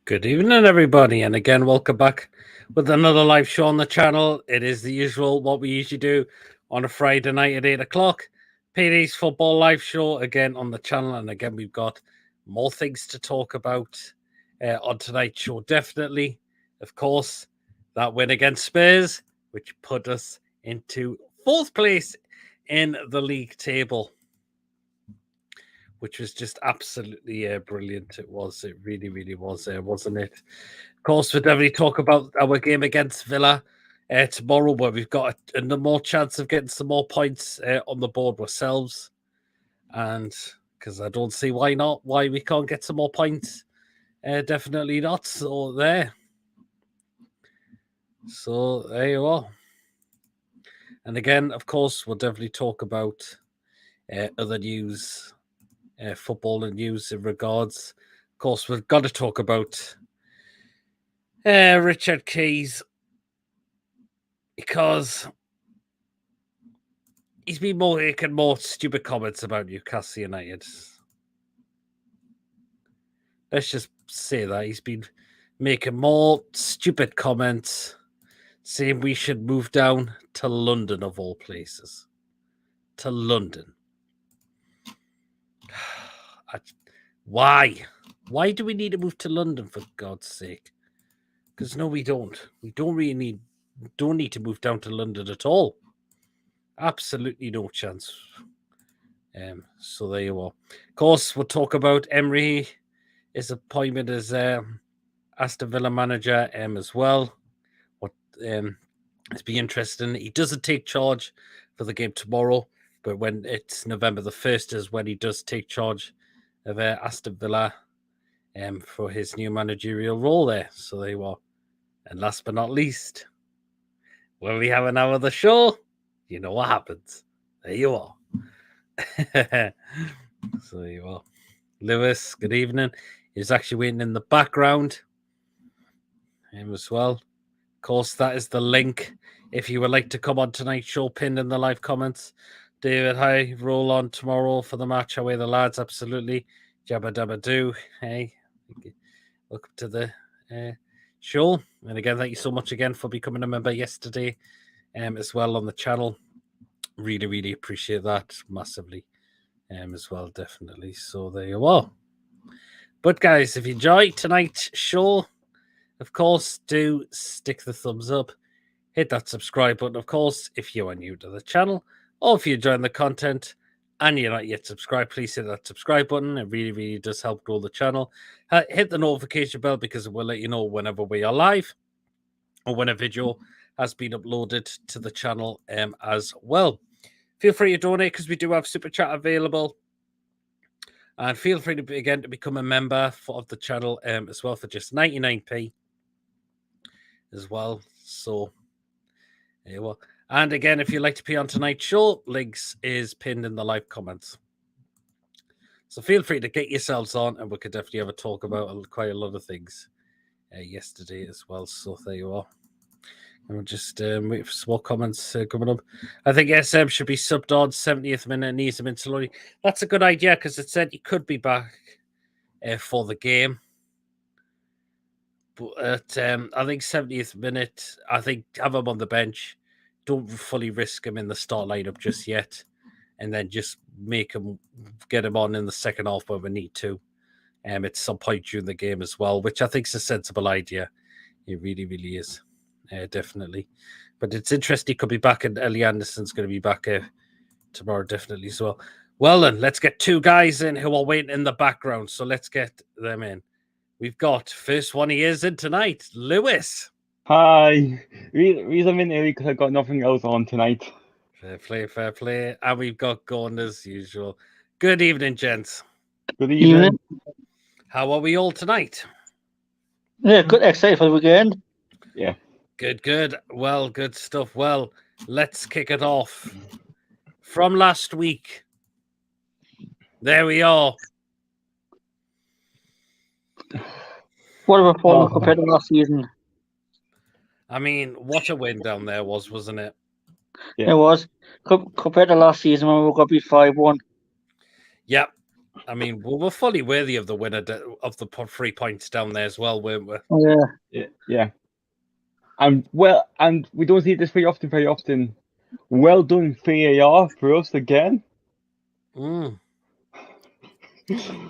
Good evening, everybody, and again, welcome back with another live show on the channel. It is the usual, what we usually do on a Friday night at 8 o'clock. PD's football live show again on the channel, and again, we've got more things to talk about on tonight's show. Definitely, of course, that win against Spurs, which put us into 4th place in the league table, which was just absolutely brilliant. It was. It really, really was, wasn't it? Of course, we'll definitely talk about our game against Villa tomorrow, where we've got a more chance of getting some more points on the board ourselves. And because I don't see why we can't get some more points. Definitely not. So there you are. And again, of course, we'll definitely talk about other news. Football and news in regards. Of course, we've got to talk about Richard Keys, because he's been making more stupid comments about Newcastle United. Let's just say that he's been making more stupid comments, saying we should move down to London, of all places. To London. Why? Why do we need to move to London, for God's sake? Because no, we don't. We don't need to move down to London at all. Absolutely no chance. So there you are. Of course, we'll talk about Emery, his appointment as Aston Villa manager as well. What it's be interesting. He doesn't take charge for the game tomorrow, but when it's November the 1st is when he does take charge of Aston Villa for his new managerial role there. So there you are. And last but not least, when we have an hour of the show, you know what happens. There you are. So there you are. Lewis, good evening. He's actually waiting in the background. Him as well. Of course, that is the link. If you would like to come on tonight's show, pinned in the live comments. David, hi. Roll on tomorrow for the match. Away the lads, absolutely. Jabba dabba do. Hey, welcome to the show. And again, thank you so much again for becoming a member yesterday as well on the channel. Really, really appreciate that massively as well, definitely. So there you are. But guys, if you enjoyed tonight's show, of course, do stick the thumbs up. Hit that subscribe button, of course, if you are new to the channel, or if you're enjoying the content and you're not yet subscribed, please hit that subscribe button. It really, really does help grow the channel. Hit the notification bell, because it will let you know whenever we are live or when a video has been uploaded to the channel as well. Feel free to donate, because we do have Super Chat available. And feel free to become a member of the channel as well for just 99p as well. So there you are. And again, if you'd like to be on tonight's show, links is pinned in the live comments. So feel free to get yourselves on, and we could definitely have a talk about quite a lot of things yesterday as well. So there you are. And we'll just wait for some more comments coming up. I think SM should be subbed on 70th minute and ease him in slowly. That's a good idea, because it said he could be back for the game. But I think 70th minute, I think have him on the bench. Don't fully risk him in the start lineup just yet. And then just get him on in the second half when we need to. At some point during the game as well, which I think is a sensible idea. It really, really is. Definitely. But it's interesting. He could be back, and Ellie Anderson's going to be back tomorrow, definitely as well. Well, then, let's get two guys in who are waiting in the background. So let's get them in. We've got, first one he is in tonight, Lewis. Hi. Reason I'm in here because I've got nothing else on tonight. Fair play, fair play. And we've got Gordon as usual. Good evening, gents. Good evening. How are we all tonight? Yeah, good. Excited for the weekend. Yeah. Good, good. Well, good stuff. Well, let's kick it off. From last week. There we are. What a performance compared to last season. I mean, what a win down there wasn't it? Yeah. It was. Compared to last season when we got beat 5-1. Yep. I mean, we were fully worthy of the winner of the 3 points down there as well, weren't we? Oh, Yeah. And we don't see this very often. Well done, VAR, for us again. Mm.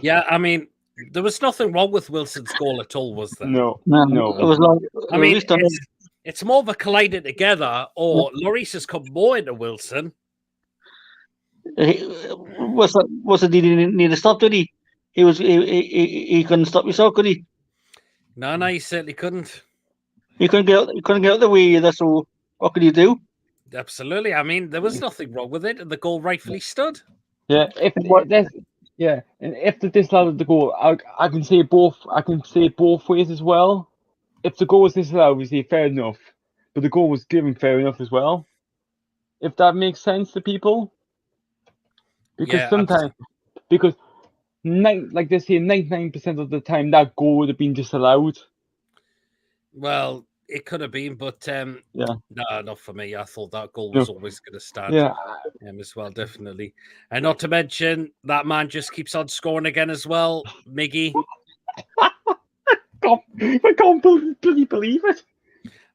Yeah, I mean, there was nothing wrong with Wilson's goal at all, was there? No. it was like I mean, least on it. it's more of a colliding together, or Lloris has come more into Wilson. Was it? He didn't need to stop, did he? He couldn't stop himself, could he? No, he certainly couldn't. He couldn't get out. He couldn't get out the way either. So what could he do? Absolutely. I mean, there was nothing wrong with it, and the goal rightfully stood. Yeah, and if the disallowed the goal, I can say both. I can say both ways as well. If the goal was disallowed, we say fair enough, but the goal was given fair enough as well. If that makes sense to people, because Yeah, sometimes, because like they say, 99% of the time that goal would have been disallowed. Well, it could have been, but Yeah. no, not for me. I thought that goal was always going to stand. Yeah. As well, definitely. And not to mention, that man just keeps on scoring again as well, Miggy. I can't believe it.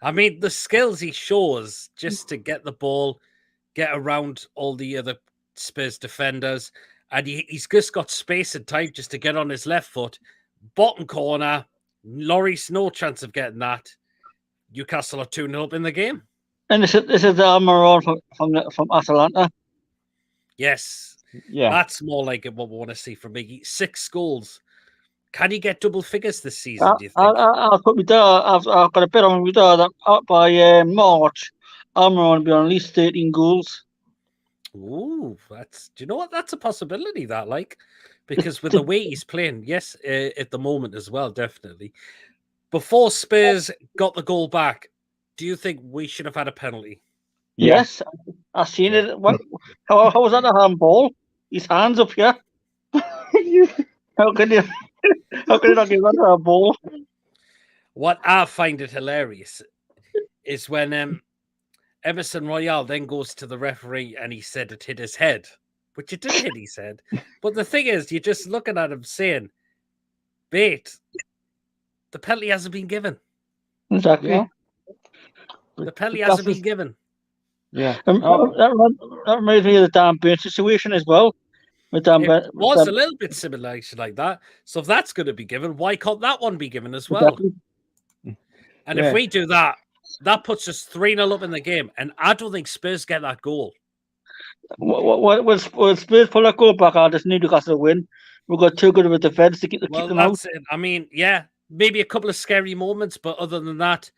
I mean, the skills he shows just to get the ball, get around all the other Spurs defenders, and he's just got space and time just to get on his left foot. Bottom corner, Lloris, no chance of getting that. Newcastle are 2-0 up in the game. And this is the Almiron from Atalanta. Yes. Yeah. That's more like what we want to see from Miggy. 6 goals. Can he get double figures this season, do you think? I'll put me there. I've got a bet on me there that out by March, Almiron will be on at least 13 goals. Ooh, do you know what? That's a possibility, because with the way he's playing, yes, at the moment as well, definitely. Before Spurs got the goal back, do you think we should have had a penalty? Yes, I've seen it. How was that a handball? His hands up here. How can you not give that a ball? What I find it hilarious is when Emerson Royale then goes to the referee and he said it hit his head, which it did hit his head. But the thing is, you're just looking at him saying, "Bait, the penalty hasn't been given." Exactly. Yeah. The penalty hasn't been given. Yeah. That reminds me of the Dan Burn situation as well. It was a little bit similar like that. So if that's going to be given, why can't that one be given as well? Exactly. And if we do that, that puts us 3-0 up in the game. And I don't think Spurs get that goal. When Spurs pull that goal back, I just need Newcastle to win. We've got too good of a defence to keep them out. That's it. I mean, yeah, maybe a couple of scary moments, but other than that,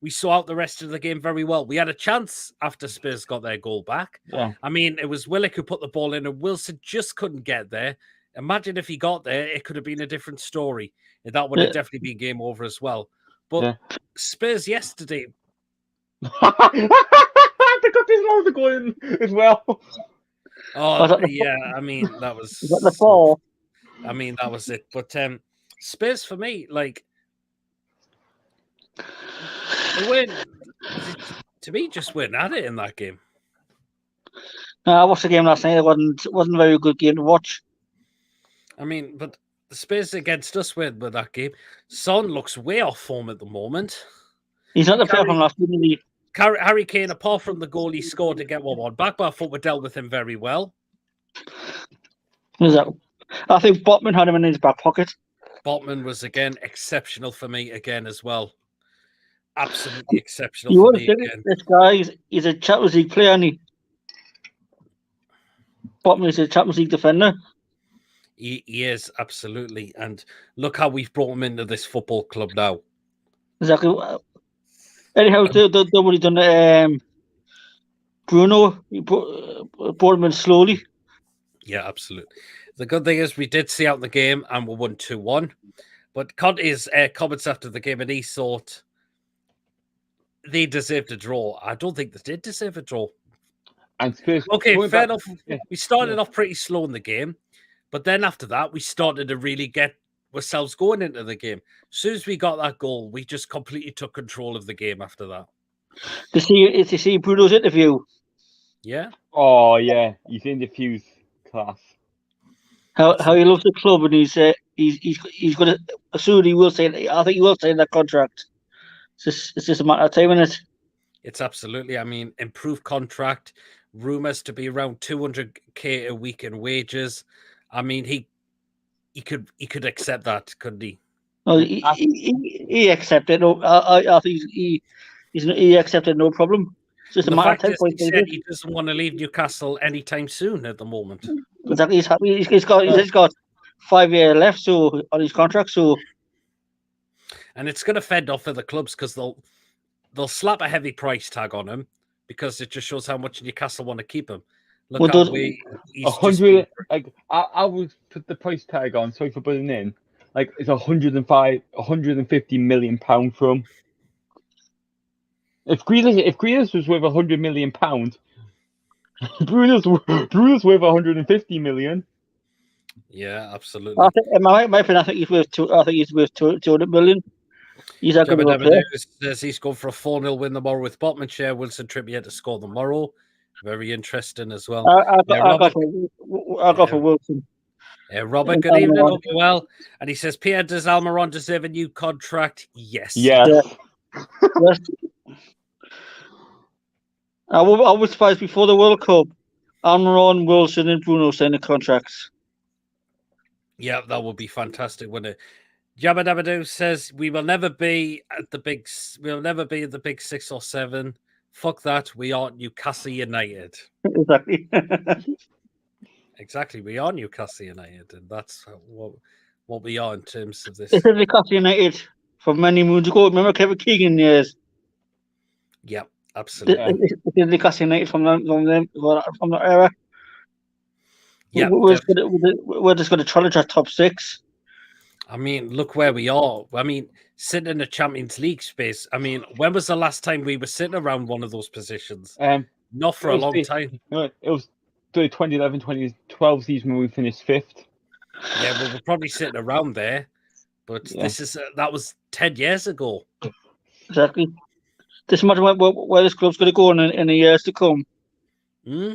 we saw out the rest of the game very well. We had a chance after Spurs got their goal back. Yeah. I mean, it was Willock who put the ball in, and Wilson just couldn't get there. Imagine if he got there, it could have been a different story. And that would have definitely been game over as well. But Spurs yesterday... They got this another goal in as well. Oh, yeah, I mean, that was... Is that the fall? I mean, that was it. But Spurs, for me, they weren't, to me, just weren't at it in that game. I watched the game last night. It wasn't a very good game to watch. I mean, but the Spurs against us with that game, Son looks way off form at the moment. He's not the player from last week. Harry Kane, apart from the goal he scored to get 1-1 back, but I thought we dealt with him very well. I think Botman had him in his back pocket. Botman was, again, exceptional for me again as well. Absolutely exceptional You for would me think again. this guy is a Champions League player, and Botman is a Champions League defender. He is, absolutely. And look how we've brought him into this football club now. Exactly. Anyhow, nobody done Bruno. He brought him in slowly. Yeah, absolutely. The good thing is we did see out the game and we won 2-1. But Conte's comments after the game, and he thought they deserved a draw. I don't think they did deserve a draw. And Spurs, fair enough. We started off pretty slow in the game, but then after that, we started to really get ourselves going into the game. As soon as we got that goal, we just completely took control of the game after that. To see Bruno's interview. Yeah. Oh, yeah. His interview's class. how he loves the club, and he's going to soon he will say. I think he will sign that contract. It's just a matter of time, isn't it? It's absolutely. I mean, improved contract, rumors to be around 200k a week in wages. I mean, he could accept that, couldn't he? No, he accepted. No, I think he accepted no problem. It's just a The matter of fact time. is, he said he doesn't want to leave Newcastle anytime soon at the moment. Exactly, he's happy. He's got 5 years left so on his contract. So, and it's going to fend off other clubs because they'll slap a heavy price tag on him because it just shows how much Newcastle want to keep him. Look Well, how he's 100. Like I would put the price tag on. Sorry for putting in. Like it's 150 million pound from. If Grealish was worth 100 million pound, Bruno's worth 150 million. Yeah, absolutely. I think, in my opinion, I think he's worth 200 million. He's a good player. Says he's going for a 4-0 win tomorrow with Botmanshire. Wilson Trippier to score tomorrow. Very interesting as well. I got for Wilson. Robert, good evening. Hope you're well. And he says, Pierre, does Almiron deserve a new contract? Yes. Yeah. Yes. I was surprised before the World Cup, Almiron, Wilson, and Bruno signed the contracts. Yeah, that would be fantastic, wouldn't it? Jabba Dabba Doo says we will never be at the big 6 or 7. Fuck that. We are Newcastle United. Exactly. Exactly. We are Newcastle United, and that's what we are in terms of this. This is Newcastle United from many moons ago. Remember Kevin Keegan years? Yeah, absolutely. This is Newcastle United from that era. Yeah, we're just going to challenge our top 6. I mean, look where we are. I mean, sitting in the Champions League space. I mean, when was the last time we were sitting around one of those positions? Not for a long time. It was the 2011-2012 season when we finished 5th. Yeah, well, we're probably sitting around there, but that was 10 years ago. Exactly. Just imagine where this club's going to go in the years to come.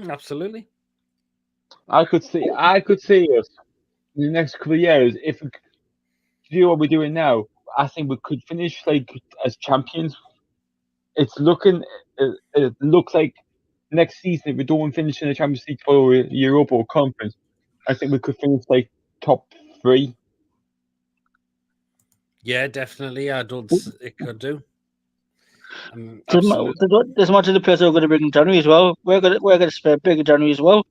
Absolutely. I could see us in the next couple of years if we do what we're doing now. I think we could finish as champions. It looks like next season if we don't finish in the Champions League or Europa or Conference, I think we could finish top 3. Yeah, definitely. It could do. There's much of the players that are going to bring in January as well. We're going to spend big in January as well.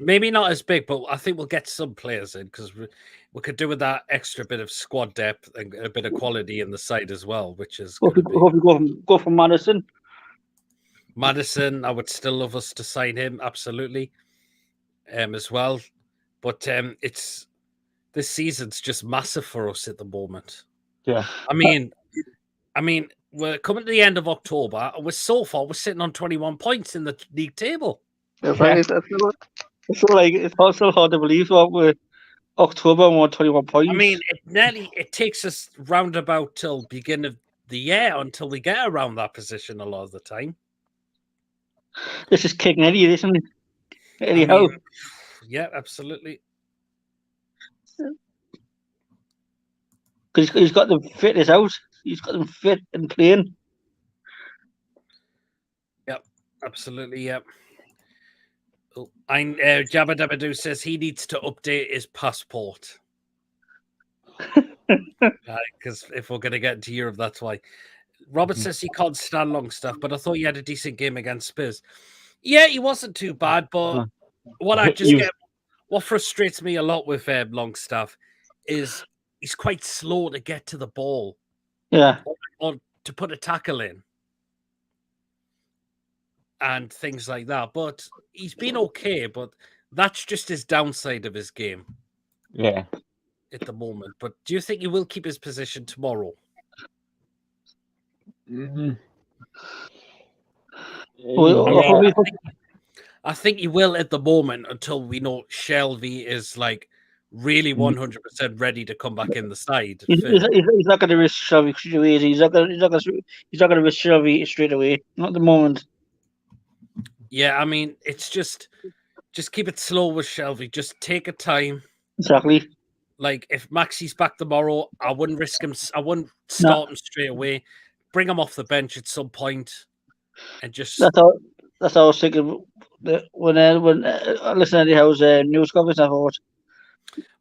Maybe not as big, but I think we'll get some players in because we could do with that extra bit of squad depth and a bit of quality in the side as well, which is. Hope we go from Madison. Madison, I would still love us to sign him absolutely, as well. But this season's just massive for us at the moment. Yeah, I mean, we're coming to the end of October, and we're sitting on 21 points in the league table. It's also hard to believe what we're October and we're 21 points. I mean, it takes us roundabout till beginning of the year until we get around that position a lot of the time. This is kicking Eddie, isn't it? Anyhow. Yeah, absolutely. Because he's got them fitness out. He's got them fit and playing. Yep, absolutely, yep. Jabba Dabba Doo says he needs to update his passport. Because if we're going to get into Europe, that's why. Robert says he can't stand Longstaff, but I thought he had a decent game against Spurs. Yeah, he wasn't too bad, but what frustrates me a lot with Longstaff is he's quite slow to get to the ball. Yeah. Or to put a tackle in. And things like that. But he's been okay, but that's just his downside of his game. Yeah. At the moment. But do you think he will keep his position tomorrow? Mm-hmm. I think he will at the moment until we know Shelby is really 100% ready to come back in the side. He's not going to risk Shelby straight away. He's not going to risk Shelby straight away. Not at the moment. Yeah, I mean, it's just just keep it slow with Shelby. Just take a time. Exactly. Like if Maxi's back tomorrow, I wouldn't risk him. I wouldn't No. start him straight away. Bring him off the bench at some point, and just That's how I was thinking when I listened to Eddie Howe's news coverage. I thought,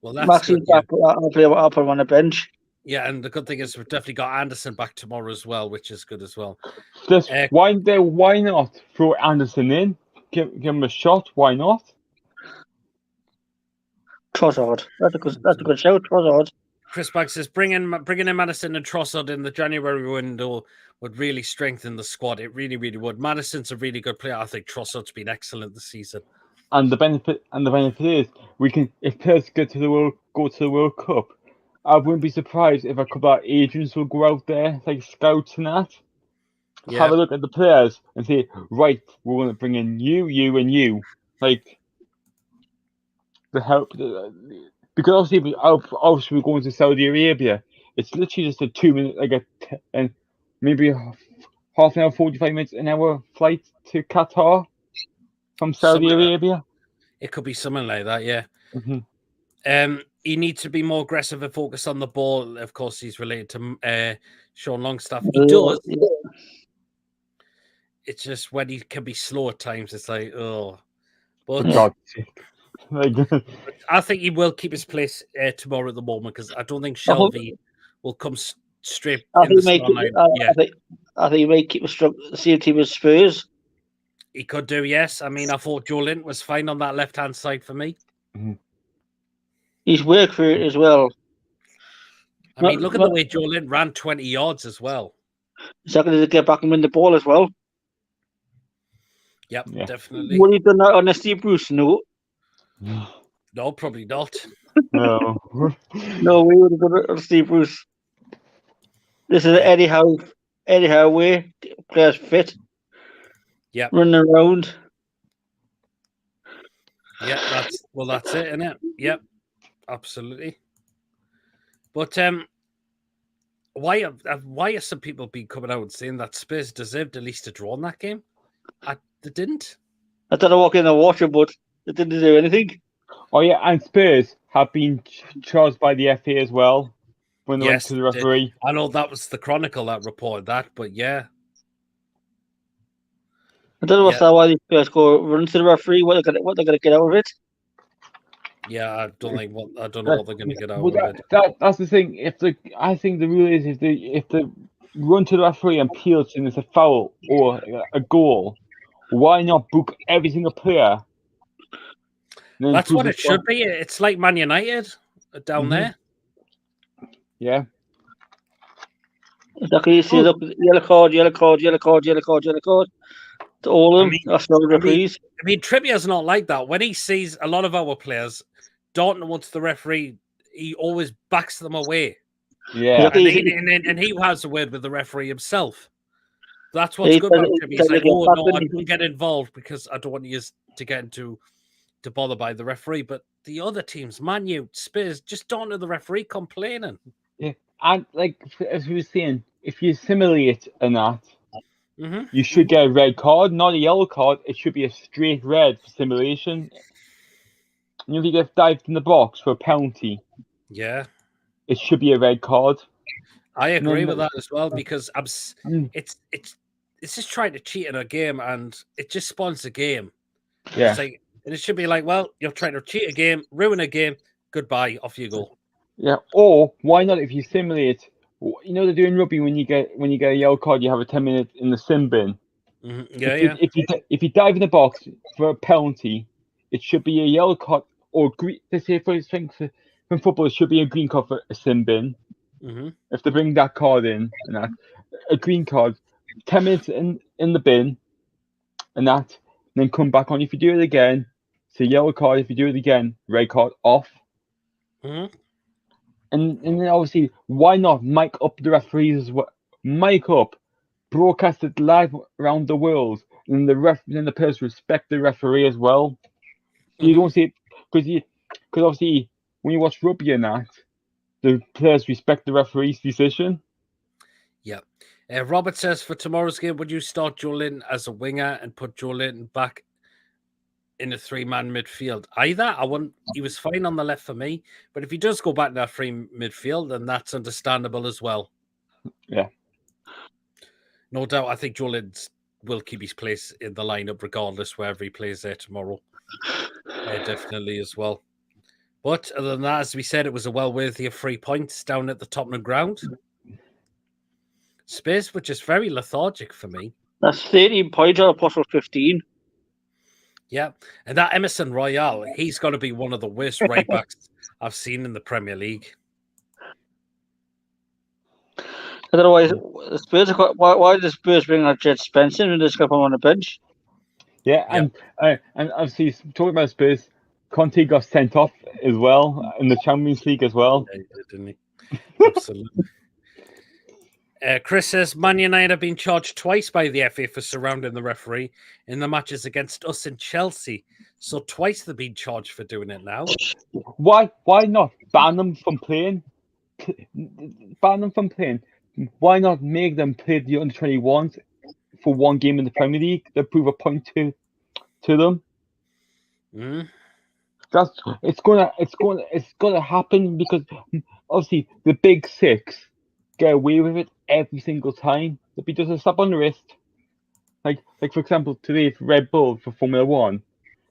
well, that's Maxi's good. Yeah. back. I'll put him on the bench. Yeah, and the good thing is we've definitely got Anderson back tomorrow as well, which is good as well. Just why not throw Anderson in? Give him a shot. Why not? Trossard. That's a good shout. Trossard. Chris Banks says bringing in Madison and Trossard in the January window would really strengthen the squad. It really, really would. Madison's a really good player. I think Trossard's been excellent this season. And the benefit is we can, if players go to the World Cup, I wouldn't be surprised if a couple of agents will go out there, like scouts and that. Yeah. Have a look at the players and say, right, we're going to bring in you, and you, like to help. Because obviously we're going to Saudi Arabia. It's literally just a 2-minute, and maybe half an hour, 45 minutes, an hour flight to Qatar from Saudi Arabia. It could be something like that, yeah. Mm-hmm. He needs to be more aggressive and focus on the ball. Of course, he's related to Sean Longstaff. He does. Yeah. It's just when he can be slow at times. It's like, oh. But I think he will keep his place tomorrow at the moment because I don't think Shelby will come straight in the starline. I think he may keep the same team as Spurs. He could do, yes. I mean, I thought Joe Linton was fine on that left-hand side for me. Mm-hmm. He's worked for it as well. I mean, look at the way Joe Linton ran 20 yards as well. Exactly, to get back and win the ball as well. Yep, yeah. Definitely. Would he done that on Steve Bruce? No. No, probably not. No. No, we would have done it on Steve Bruce. This is Eddie Howe way. Players fit. Yeah. Running around. Yeah, that's it, isn't it? Yep. Absolutely. But why are some people been coming out and saying that Spurs deserved at least a draw in that game? They didn't. I don't know what in the water, but they didn't do anything. Oh yeah, and Spurs have been charged by the FA as well when they went to the referee. I know that was the Chronicle that reported that, but yeah. I don't know why these players go run to the referee. What they're going to get out of it? Yeah, I don't know what they're going to get out of it. That's the thing. I think the rule is if they run to the referee and appeal and it's a foul or a goal, why not book every single player? That's what it should be. It's like Man United down there. Yeah. Exactly. You see, look, yellow card. To all of them. That's not the referees. I mean, Trippier's not like that. When he sees a lot of our players don't want the referee, he always backs them away. Yeah. And he has a word with the referee himself. That's what's good about Trippier. He's like, oh, no, I don't get involved because I don't want you to get into to bother by the referee. But the other teams, Man U, Spurs, just don't know the referee complaining. Yeah. And like, as we were saying, if you simulate a that, you should get a red card, not a yellow card. It should be a straight red for simulation. And if you get dived in the box for a penalty, it should be a red card. I agree with that as well because it's just trying to cheat in a game and it just spawns a game. Yeah. It's like, and it should be like, well, you're trying to cheat a game, ruin a game, goodbye, off you go. Yeah. Or why not if you simulate? You know they're doing rugby when you get a yellow card, you have a 10-minute in the sim bin. If you dive in the box for a penalty, it should be a yellow card or green. Let's say for from football, it should be a green card for a sim bin. If they bring that card in and that, a green card, 10 minutes in the bin, and that, and then come back on. If you do it again, it's a yellow card. If you do it again, red card off. And then obviously, why not mic up the referees as well? Mic up, broadcast it live around the world, and the players respect the referee as well. You don't see it because obviously when you watch rugby and that, the players respect the referee's decision. Yeah. Robert says for tomorrow's game, would you start Joe Linton as a winger and put Joe Linton back in a 3-man midfield either. He was fine on the left for me, but if he does go back to that 3 midfield, then that's understandable as well. Yeah. No doubt, I think Joelins will keep his place in the lineup regardless wherever he plays there tomorrow. Definitely as well. But other than that, as we said, it was a well worthy of 3 points down at the Tottenham ground. Spurs were just very lethargic for me. That's 13 points out of possible 15. Yeah, and that Emerson Royale, he's got to be one of the worst right backs I've seen in the Premier League. Otherwise, Spurs. Why did the Spurs bring out Jed Spencer and just got him on the bench? Yeah, and obviously talking about Spurs, Conte got sent off as well in the Champions League as well. Yeah, he did, didn't he? Absolutely. Chris says Man United have been charged twice by the FA for surrounding the referee in the matches against us and Chelsea. So twice they've been charged for doing it now. Why not ban them from playing? Ban them from playing. Why not make them play the under-21s for one game in the Premier League to prove a point to them? Mm. It's gonna happen because obviously the big six get away with it every single time. If he does a slap on the wrist, like for example today for Red Bull for Formula One,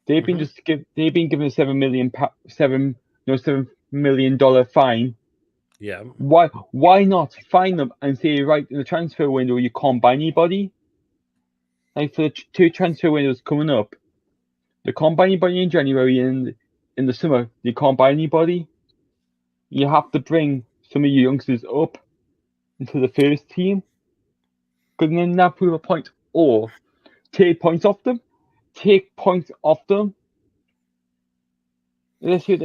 they've been given a $7 million fine. Yeah. Why not fine them and say right in the transfer window you can't buy anybody? Like for the 2 transfer windows coming up, they can't buy anybody in January and in the summer you can't buy anybody. You have to bring some of your youngsters up into the first team, because then that prove a point, or take points off them. Let's say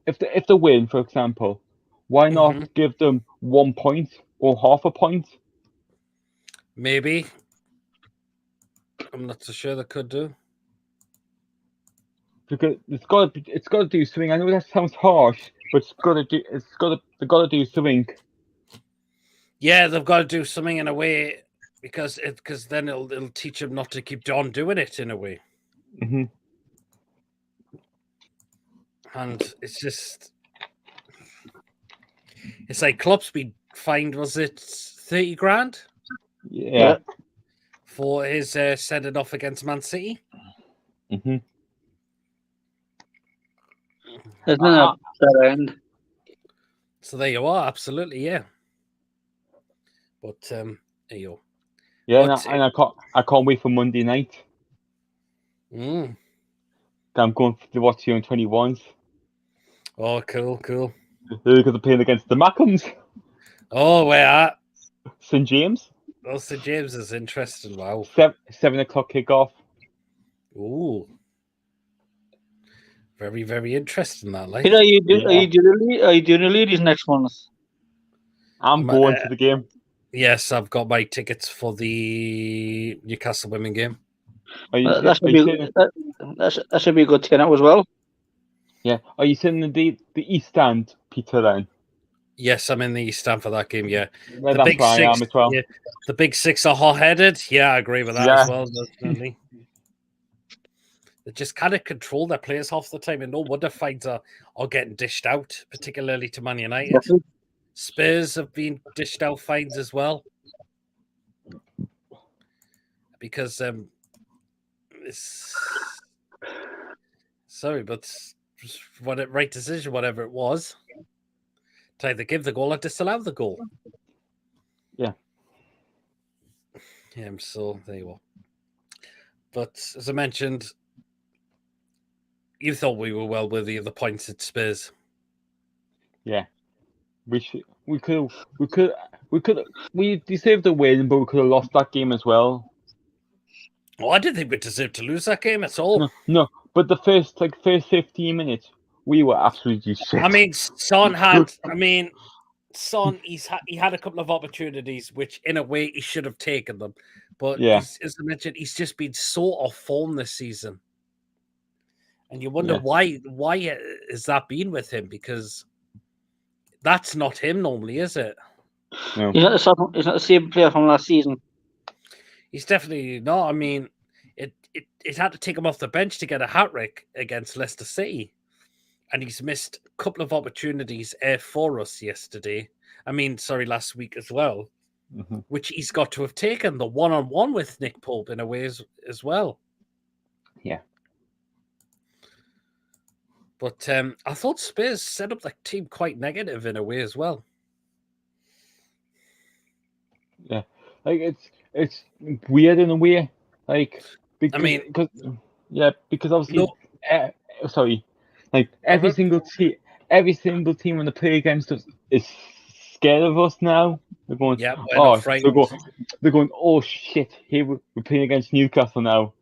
if they win, for example, why not give them 1 point or half a point? Maybe. I'm not so sure they could do. Because it's got to do something. I know that sounds harsh, but they've got to do something. Yeah, they've got to do something in a way because then it'll teach them not to keep on doing it in a way. Mm-hmm. And it's like Klopp's been fined, was it 30 grand? Yeah. For his sending off against Man City. Mm-hmm. Isn't it that end? So there you are, absolutely, yeah. But there you go. Yeah, and I can't wait for Monday night. Mm. I'm going to watch the under-21s. Oh, cool. They're going to play against the Mackhams. Oh, where at? St James. Oh, St James is interesting. Wow. 7 o'clock kickoff. Ooh. Very, very interesting that, like. Are you doing the ladies next month? I'm going to the game. Yes, I've got my tickets for the Newcastle women game. That should be a good turnout as well. Yeah. Are you sitting in the East Stand, Peter, then? Yes, I'm in the East Stand for that game, yeah. The Big Six, I am as well. Yeah, the Big Six are hot-headed. Yeah, I agree with that as well, definitely. They just kind of control their players half the time, and no wonder fines are getting dished out, particularly to Man United. Definitely. Spurs have been dished out fines as well. Because right decision, whatever it was, to either give the goal or disallow the goal. Yeah. So there you are. But as I mentioned, you thought we were well worthy of the points at Spurs. Yeah. We deserved the win, but we could have lost that game as well. Oh, I didn't think we deserved to lose that game at all. No, but the first 15 minutes, we were absolutely shit. I mean, Son, he had a couple of opportunities, which in a way he should have taken them. But as I mentioned, he's just been so off form this season. And you wonder why has that been with him? Because that's not him normally, is it? No. He's not the same player from last season. He's definitely not. I mean, it had to take him off the bench to get a hat-trick against Leicester City. And he's missed a couple of opportunities for us last week as well, which he's got to have taken the one-on-one with Nick Pope in a way as well. Yeah. But I thought Spurs set up the team quite negative in a way as well. Yeah, like it's weird in a way, like because obviously, like every single team when they play against us is scared of us now. They're going, they're going, oh shit, here we're playing against Newcastle now.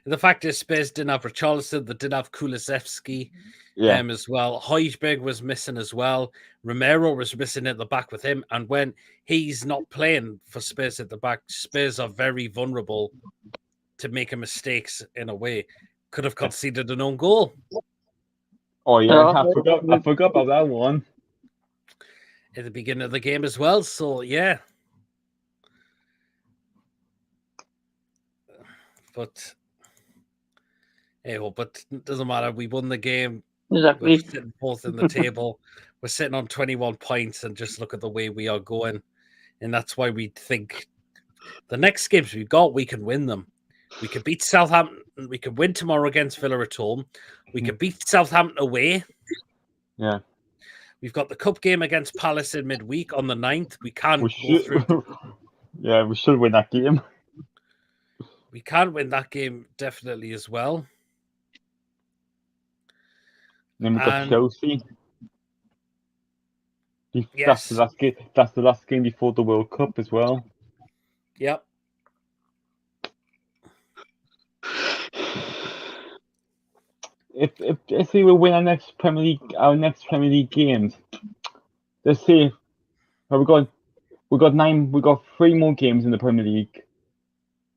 The fact is, Spurs didn't have Richarlison, they didn't have Kulusevski as well. Højbjerg was missing as well. Romero was missing at the back with him. And when he's not playing for Spurs at the back, Spurs are very vulnerable to making mistakes in a way. Could have conceded an own goal. Oh, yeah, I forgot about that one. At the beginning of the game as well. So, yeah. But it doesn't matter. We won the game. Exactly. We're sitting fourth in the table. We're sitting on 21 points, and just look at the way we are going. And that's why we think the next games we've got, we can win them. We could beat Southampton. We could win tomorrow against Villa at home. We could beat Southampton away. Yeah. We've got the cup game against Palace in midweek on the 9th. We can't go through. Yeah, we should win that game. We can win that game definitely as well. Then we've got Chelsea. Yes. That's the last game before the World Cup as well. Yep. If we will win our next Premier League games, let's see. We got 3 more games in the Premier League.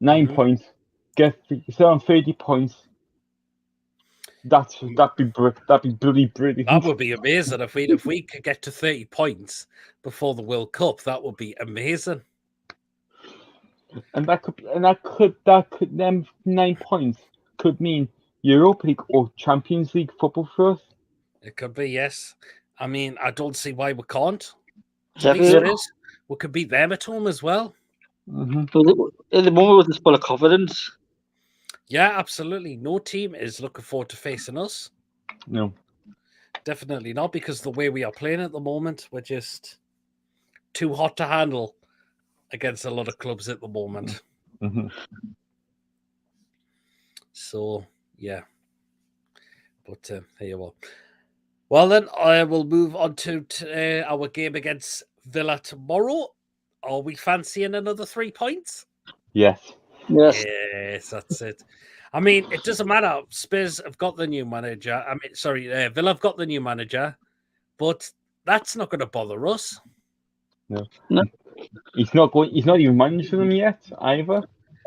9 points. Still on 30 points. That'd be bloody brilliant. That would be amazing if we could get to 30 points before the World Cup. That would be amazing. And that could them 9 points could mean Europa League or Champions League football for us. It could be, yes. I mean, I don't see why we can't. We could beat them at home as well. Mm-hmm. At the moment, with this full of confidence. Yeah, absolutely. No team is looking forward to facing us. No. Definitely not, because the way we are playing at the moment, we're just too hot to handle against a lot of clubs at the moment. Mm-hmm. So, yeah. But there you are. Well, then, I will move on to our game against Villa tomorrow. Are we fancying another 3 points? Yes. Yes, that's it. I mean, it doesn't matter. Spurs have got the new manager. Villa have got the new manager, but that's not going to bother us. No. He's not even managing them yet either.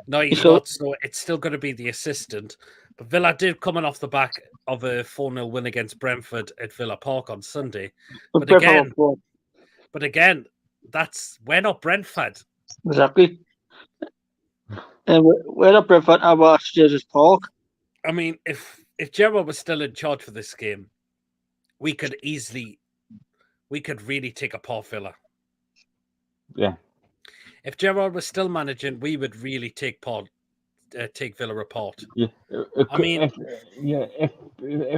No, he's not. So it's still going to be the assistant. But Villa did coming off the back of a 4-0 win against Brentford at Villa Park on Sunday. But again, we're not Brentford. Exactly. And we're not Brentford. I watched Jesus Park. I mean, if Gerrard was still in charge for this game, we could really take apart Villa. Yeah. If Gerrard was still managing, we would really take Villa apart. Yeah. If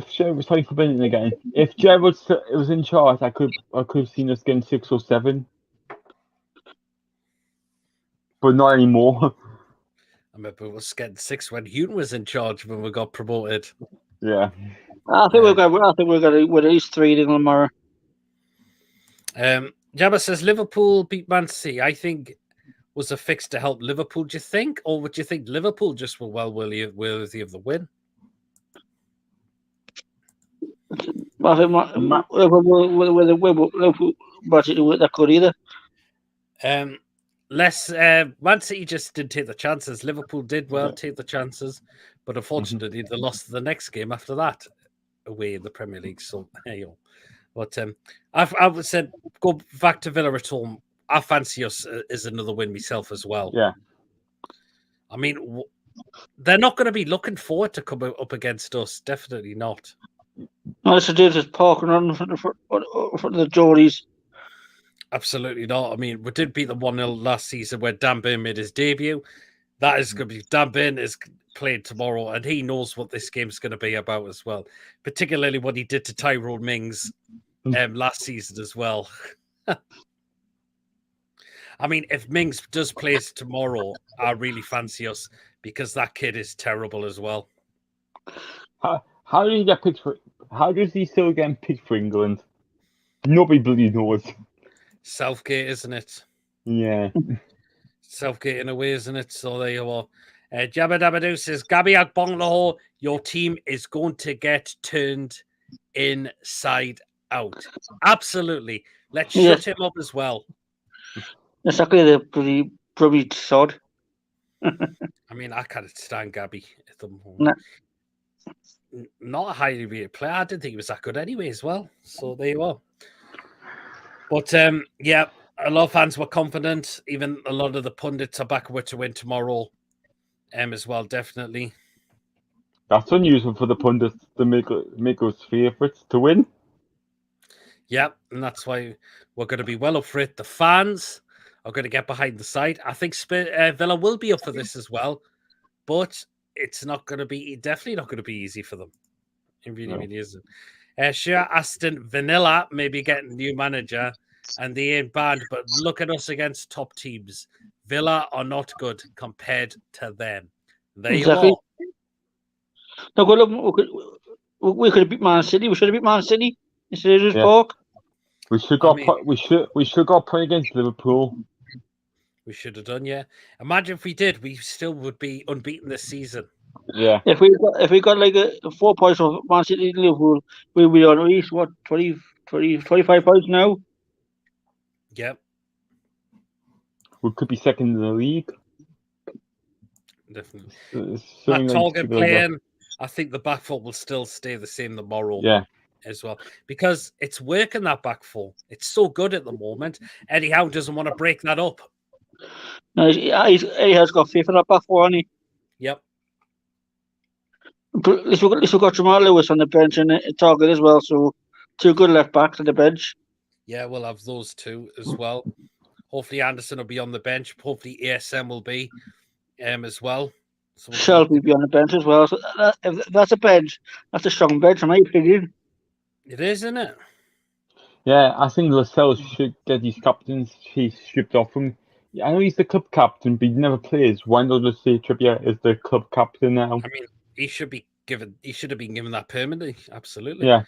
Gerrard was playing for Benton again, if Gerrard was in charge, I could have seen us getting 6 or 7, but not anymore. I remember we was getting 6 when Hume was in charge when we got promoted. Yeah. I think we're going to win at least 3 in tomorrow. Jabba says Liverpool beat Man City. I think was a fix to help Liverpool. Do you think, or would you think Liverpool just were worthy of the win? I think Liverpool budget that good either. Man City just didn't take the chances. Liverpool did take the chances, but unfortunately they lost the next game after that away in the Premier League. So there you go. But I would say go back to Villa at home. I fancy us as another win myself as well. Yeah. I mean, they're not going to be looking forward to coming up against us. Definitely not. No, it's just parking on for the Geordies. Absolutely not. I mean, we did beat them 1-0 last season where Dan Burn made his debut. That is going to be Dan Burn is played tomorrow, and he knows what this game's going to be about as well. Particularly what he did to Tyrone Mings last season as well. I mean, if Mings does play tomorrow, I really fancy us because that kid is terrible as well. How did he get picked for? How does he still get picked for England? Nobody bloody knows. Southgate, isn't it? Yeah. Southgate in a way, isn't it? So there you are. Jabba Dabba Doo says, Gabby Agbonlaho, your team is going to get turned inside out. Absolutely. Let's shut him up as well. Exactly, the bloody brummy sod. I mean, I can't stand Gabby at the moment. No. Not a highly rated player. I didn't think he was that good anyway as well. So there you are. But yeah, a lot of fans were confident. Even a lot of the pundits are backward to win tomorrow as well, definitely. That's unusual for the pundits to make us favourites to win. Yeah, and that's why we're going to be well up for it. The fans are going to get behind the side. I think Villa will be up for this as well, but it's not going to be, definitely not going to be easy for them. It really, really isn't. Sure, Aston Villa may be getting a new manager and they ain't bad, but look at us against top teams. Villa are not good compared to them. There you are. No, look, we could have beat Man City. We should have beat Man City instead of just Park. We should got put against Liverpool. We should have done, yeah. Imagine if we did, we still would be unbeaten this season. Yeah. If we got like 4 points of Man City and Liverpool, we'll be on at least 25 points now. Yep. We could be second in the league. Definitely. That target playing, I think the back four will still stay the same tomorrow. Yeah. As well, because it's working that back four. It's so good at the moment. Eddie Howe doesn't want to break that up. No, Eddie has got faith in that back four, hasn't he? Yep. But at least we've got Jamal Lewis on the bench and a target as well. So 2 good left backs on the bench. Yeah, we'll have those 2 as well. Hopefully Anderson will be on the bench. Hopefully ASM will be as well. So Shelby will be on the bench as well. So if that's a bench, that's a strong bench in my opinion. It is, isn't it? Yeah, I think Lascelles should get his captains stripped off him. I know he's the club captain, but he never plays. Why not just say Trippier is the club captain now? I mean, he should have been given that permanently. Absolutely. Yeah.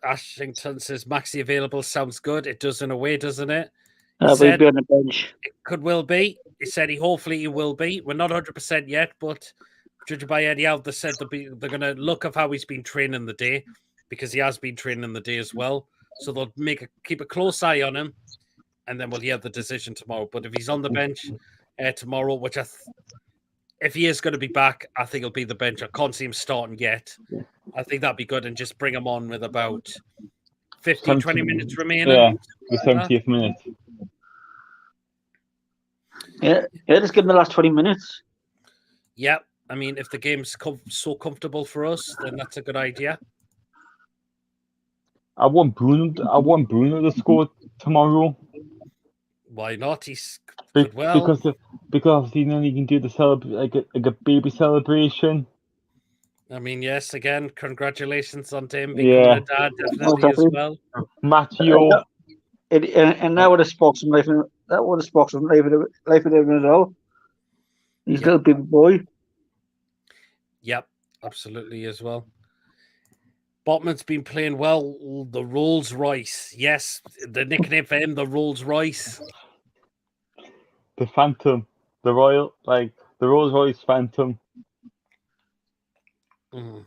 Ashington says Maxi available sounds good. It does in a way, doesn't it? He'll be on the bench. It could well be. He said hopefully he will be. We're not 100% yet, but judging by Eddie Howe, they said they're going to look at how he's been training the day, because he has been training the day as well. So they'll keep a close eye on him, and then we'll hear the decision tomorrow. But if he's on the bench tomorrow, which if he is going to be back, I think he'll be the bench. I can't see him starting yet. I think that'd be good, and just bring him on with about 15, 20 minutes remaining. Yeah, the 70th minute. Yeah, just give him the last 20 minutes. Yeah, I mean, if the game's so comfortable for us, then that's a good idea. I want Bruno to score tomorrow. Why not? He's good well. Because then he can do the a baby celebration. I mean, yes, again, congratulations on him becoming a dad, definitely as well. Matteo. And that would have sparked some life in him as well. He's a little big boy. Yep, absolutely as well. Botman's been playing well. The Rolls Royce. Yes, the nickname for him, the Rolls Royce. The Phantom. The Rolls Royce Phantom. Mm.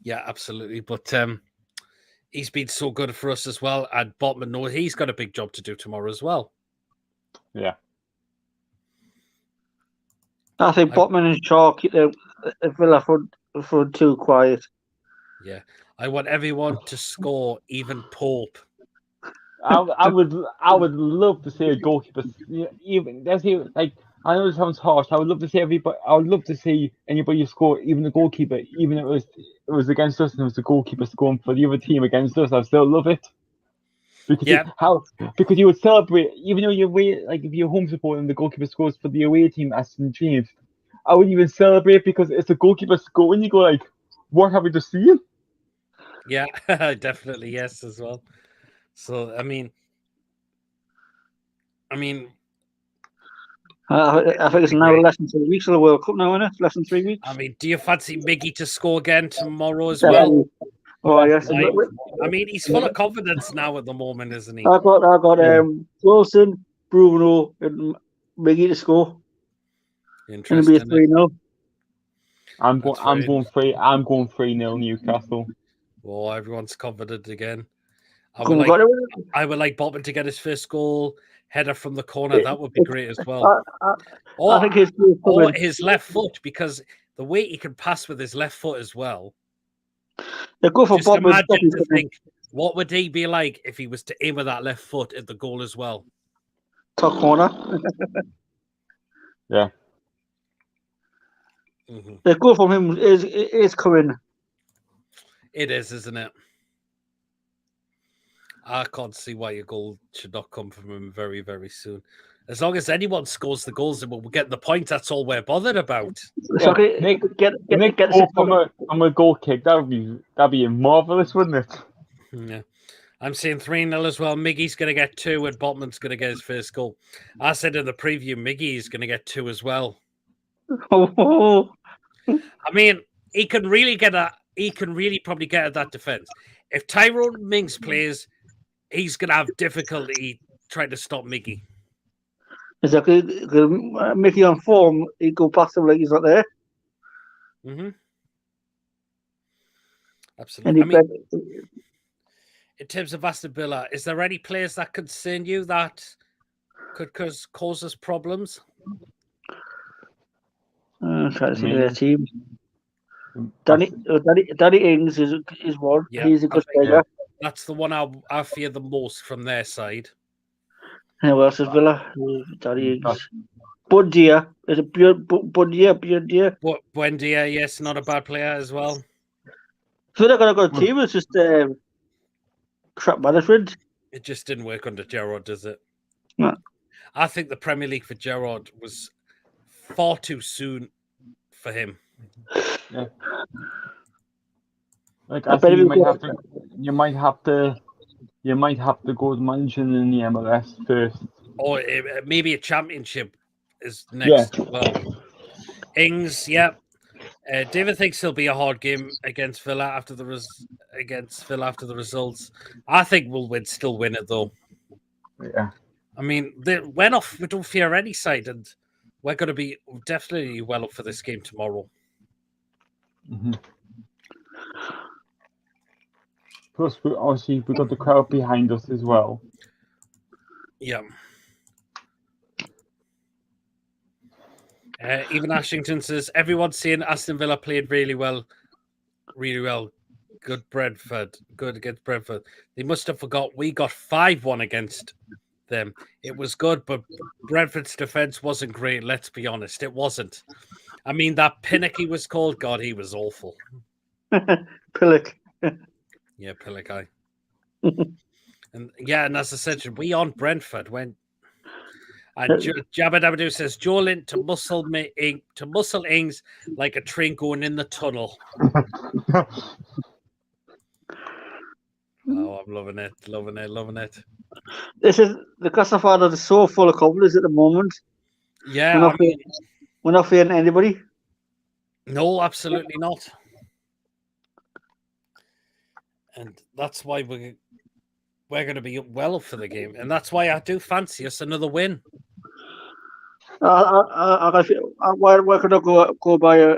Yeah, absolutely. But he's been so good for us as well. And Botman knows he's got a big job to do tomorrow as well. Yeah. I think Botman and Shaw keep the Villa for too quiet. Yeah. I want everyone to score, even Pope. I would love to see a goalkeeper. Even that's even like I know it sounds harsh. I would love to see everybody. I would love to see anybody score, even the goalkeeper, even if it was against us and it was the goalkeeper scoring for the other team against us. I still love it because Yeah. because you would celebrate even though you're away, like if you're home support and the goalkeeper scores for the away team as in James. I wouldn't even celebrate because it's the goalkeeper scoring. You go like, what have we just seen? Yeah, definitely yes as well. So I mean, I think it's now less than 3 weeks of the World Cup now, isn't it? Less than 3 weeks. I mean, do you fancy Miggy to score again tomorrow as Yeah. well? Oh yes. I mean, he's full of confidence now at the moment, isn't he? I got Wilson, Bruno, and Miggy to score. It'll be a Interesting. 3-0. I'm going 3-0 Newcastle. Oh, everyone's confident again. I Come would on, like Botman to get his first goal, header from the corner. That would be great as well. I think his Or his left foot, because the way he can pass with his left foot as well. They go for Just Botman. imagine to think, what would he be like if he was to aim with that left foot at the goal as well? Top corner. Yeah. Mm-hmm. The goal from him is coming. It is, isn't it? I can't see why your goal should not come from him very, very soon. As long as anyone scores the goals and we'll get the point, that's all we're bothered about. Yeah. Get from a goal kick. That'd be marvelous, wouldn't it? Yeah. I'm saying 3-0 as well. Miggy's going to get 2 and Botman's going to get his first goal. I said in the preview, Miggy's going to get 2 as well. Oh. I mean, he can really probably get at that defense. If Tyrone Mings plays, he's going to have difficulty trying to stop Miggy. Exactly. Mickey on form, he'd go past him like he's not there. Mm-hmm. Absolutely. I mean, in terms of Aston Villa, is there any players that concern you that could cause us problems? I'm trying to see their team. Danny Ings is one. Yeah, he's a good player. That's the one I fear the most from their side. And who else is Villa? Danny Ings. Buendia. Is it Buendia? Buendia, yes, not a bad player as well. Villa got a good team. It's just crap management. It just didn't work under Gerrard, does it? No. I think the Premier League for Gerrard was far too soon for him. Yeah. Like I think you might have to go to managing in the MLS first. Or maybe a championship is next as well. Ings, yeah. David thinks it'll be a hard game against Villa after the results. I think we'll still win it though. Yeah. I mean, we're not. We don't fear any side, and we're going to be definitely well up for this game tomorrow. Mm-hmm. Plus, obviously, we got the crowd behind us as well. Yeah. Even Ashington says everyone's saying Aston Villa played really well. Good against Brentford. They must have forgot we got 5-1 against them. It was good, but Brentford's defense wasn't great. Let's be honest, it wasn't. I mean, that Pinnock he was called. God, he was awful. Pillock. Yeah, Pillock. And as I said, we on Brentford when. And Jabba Dabba says Jolin to muscle Ings like a train going in the tunnel. Oh, I'm loving it. This is the Classified is so full of confidence at the moment. Yeah, we're not fearing anybody. No, absolutely not. And that's why we're going to be well up for the game, and that's why I do fancy us another win. Why could I go by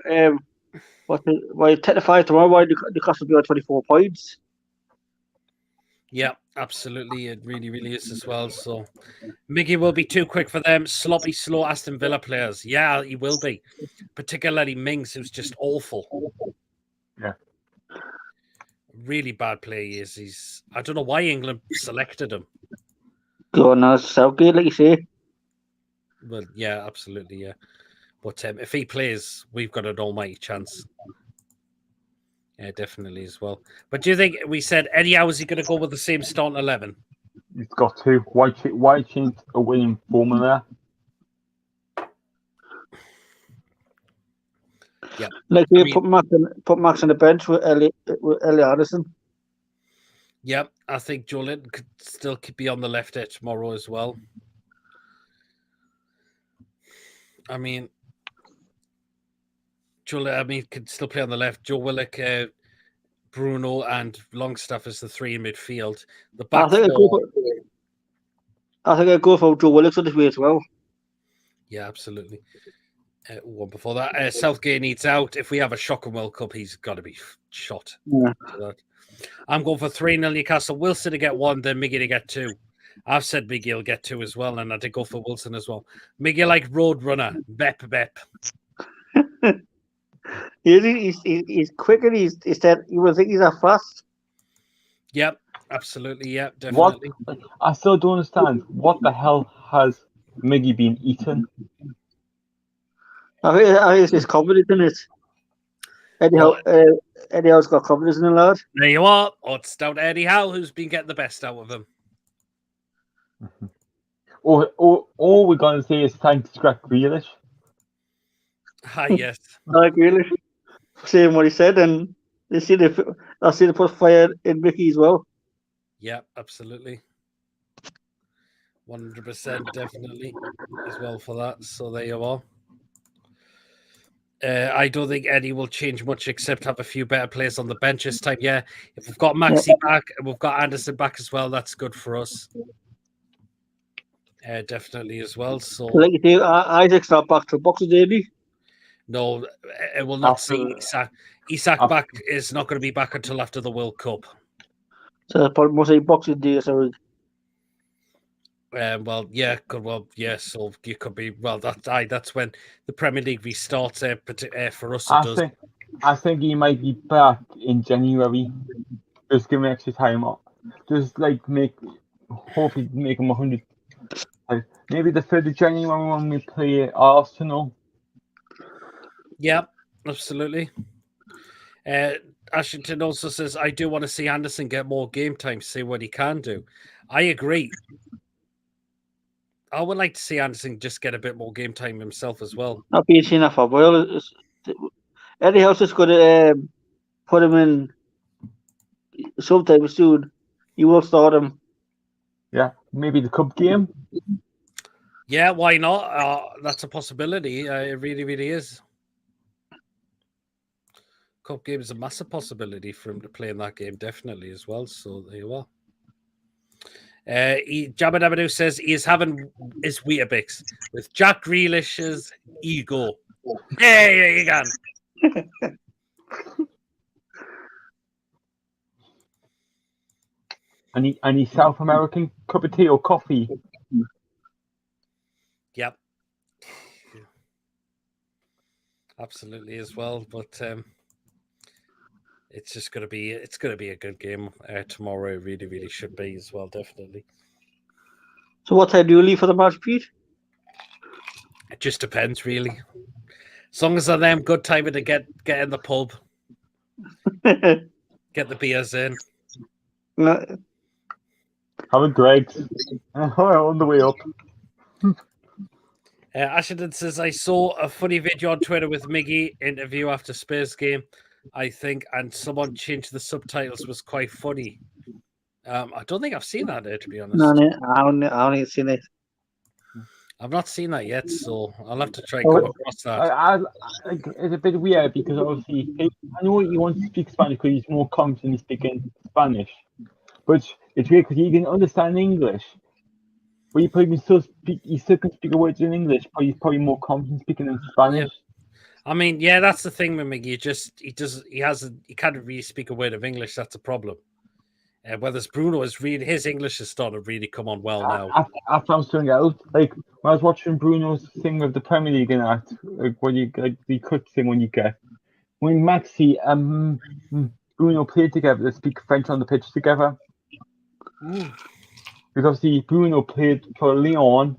why 10-5 tomorrow? Why the cost will be on 24 points? Yeah, absolutely. It really, really is as well. So Miggy will be too quick for them. Sloppy, slow Aston Villa players. Yeah, he will be. Particularly Mings, who's just awful. Yeah. Really bad player he is. I don't know why England selected him. Go on now, Southgate, like you say. Well, yeah, absolutely, yeah. But if he plays, we've got an almighty chance. Yeah, definitely as well. But do you think we said Eddie Howe, is he going to go with the same starting 11? He's got to. Why change a winning formula? Yeah. Like we put Max on the bench with Ellie Addison. Yep, I think Joe Linton could still be on the left edge tomorrow as well. I mean, could still play on the left. Joe Willock, Bruno, and Longstaff as the three in midfield. The back four. I think I'd go for Joe Willock on this way as well. Yeah, absolutely. One before that, Southgate needs out. If we have a shocking World Cup, he's got to be shot. Yeah. I'm going for 3-0 Newcastle. Wilson to get 1, then Miggy to get 2. I've said Miggy will get 2 as well, and I did go for Wilson as well. Miggy like road runner, bep. He's quick and he's that you would think he's that fast. Yep, absolutely, yep, definitely. I still don't understand. What the hell has Miggy been eaten? I think he's confident in it. Eddie Howe's got confidence in the lad. There you are. It's down to Eddie Howe who's been getting the best out of him. All we're going to say is thanks, Jack Grealish. Yes. Like Grealish saying what he said, and I see they put fire in Mickey as well. Yeah, absolutely. 100% definitely as well for that. So there you are. I don't think Eddie will change much except have a few better players on the bench this time. Yeah, if we've got Maxi back and we've got Anderson back as well, that's good for us. Definitely as well. So, like you say, Isaac's not back to boxing, Davey. No, it will not see Isak. Isak back is not going to be back until after the World Cup. So probably mostly Boxing Day. So, well, yeah, good. Well, yeah. So you could be. Well, that's when the Premier League restarts. For us, I think he might be back in January. Just give him extra time off. Just like hopefully make him 100. Maybe the 3rd of January when we play Arsenal. Yeah, absolutely. Ashington also says, I do want to see Anderson get more game time, see what he can do. I agree. I would like to see Anderson just get a bit more game time himself as well. I've been seeing that for a while. Eddie House is going to put him in sometime soon. You will start him. Yeah, maybe the cup game. Yeah, why not? That's a possibility. It really, really is. Cup game is a massive possibility for him to play in that game, definitely as well. So there you are. Jabba Dabba says he is having his Weetabix with Jack Grealish's ego. Hey, you can. Any South American cup of tea or coffee? Yep. Absolutely as well. But it's just going to be a good game tomorrow. It really, really should be as well, definitely. So what time do you leave for the match, Pete? It just depends, really. As long as I'm them, good timing to get in the pub, get the beers in. No. Have a Greg's on the way up. Ashington says, I saw a funny video on Twitter with Miggy interview after Spurs game, I think, and someone changed the subtitles. Was quite funny. I don't think I've seen that there, to be honest. No, I haven't seen it. I've not seen that yet, so I'll have to try and come across that. It's a bit weird because obviously I know he wants to speak Spanish because he's more confident in speaking Spanish, but it's weird because he can understand English, but he still can speak words in English, but he's probably more confident speaking in Spanish. Yeah. I mean, yeah, that's the thing with Miggy. He can't really speak a word of English. That's a problem. Whereas Bruno his English is starting to really come on well now. I found something out. Like when I was watching Bruno's thing with the Premier League and that, like when you the cut thing when Maxi Bruno played together, they speak French on the pitch together. because the Bruno played for Leon.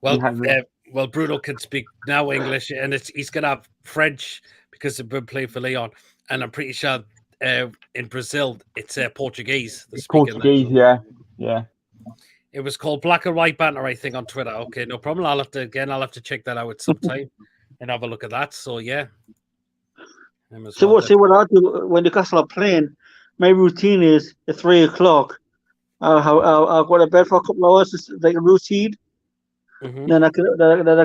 Well, He had- well, Bruno can speak now English, and he's going to have French because they've been playing for Leon, and I'm pretty sure in Brazil it's Portuguese. They're speaking Portuguese, there, so. yeah. It was called Black and White Banter, I think, on Twitter. Okay, no problem. I'll have to check that out at some time and have a look at that. So yeah. See what I do when Newcastle are playing. My routine is at 3:00. I'll go to bed for a couple of hours, just like a routine. Mm-hmm. Then I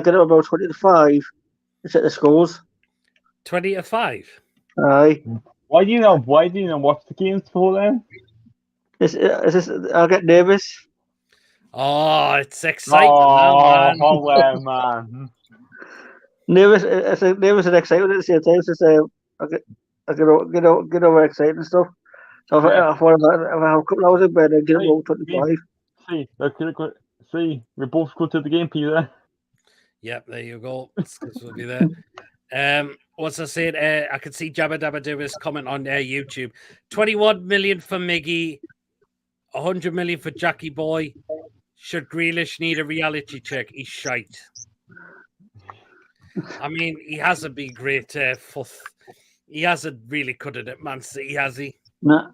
get up about 20 to 5 to set the scores. 20 to 5. Aye. Why do you not watch the games for then? I'll get nervous. Oh, it's exciting now, man. Man. Nervous and excited at the same time. So I get over excited and stuff. So if I have a couple hours in bed, I get up about 25. See, we both go to the game, Peter. Yep, there you go. This will be there. What's I said? I could see Jabba Dabba Davis comment on YouTube. 21 million for Miggy, 100 million for Jackie Boy. Should Grealish need a reality check? He's shite. I mean, he hasn't been great. He hasn't really cut it at Man City, has he? No.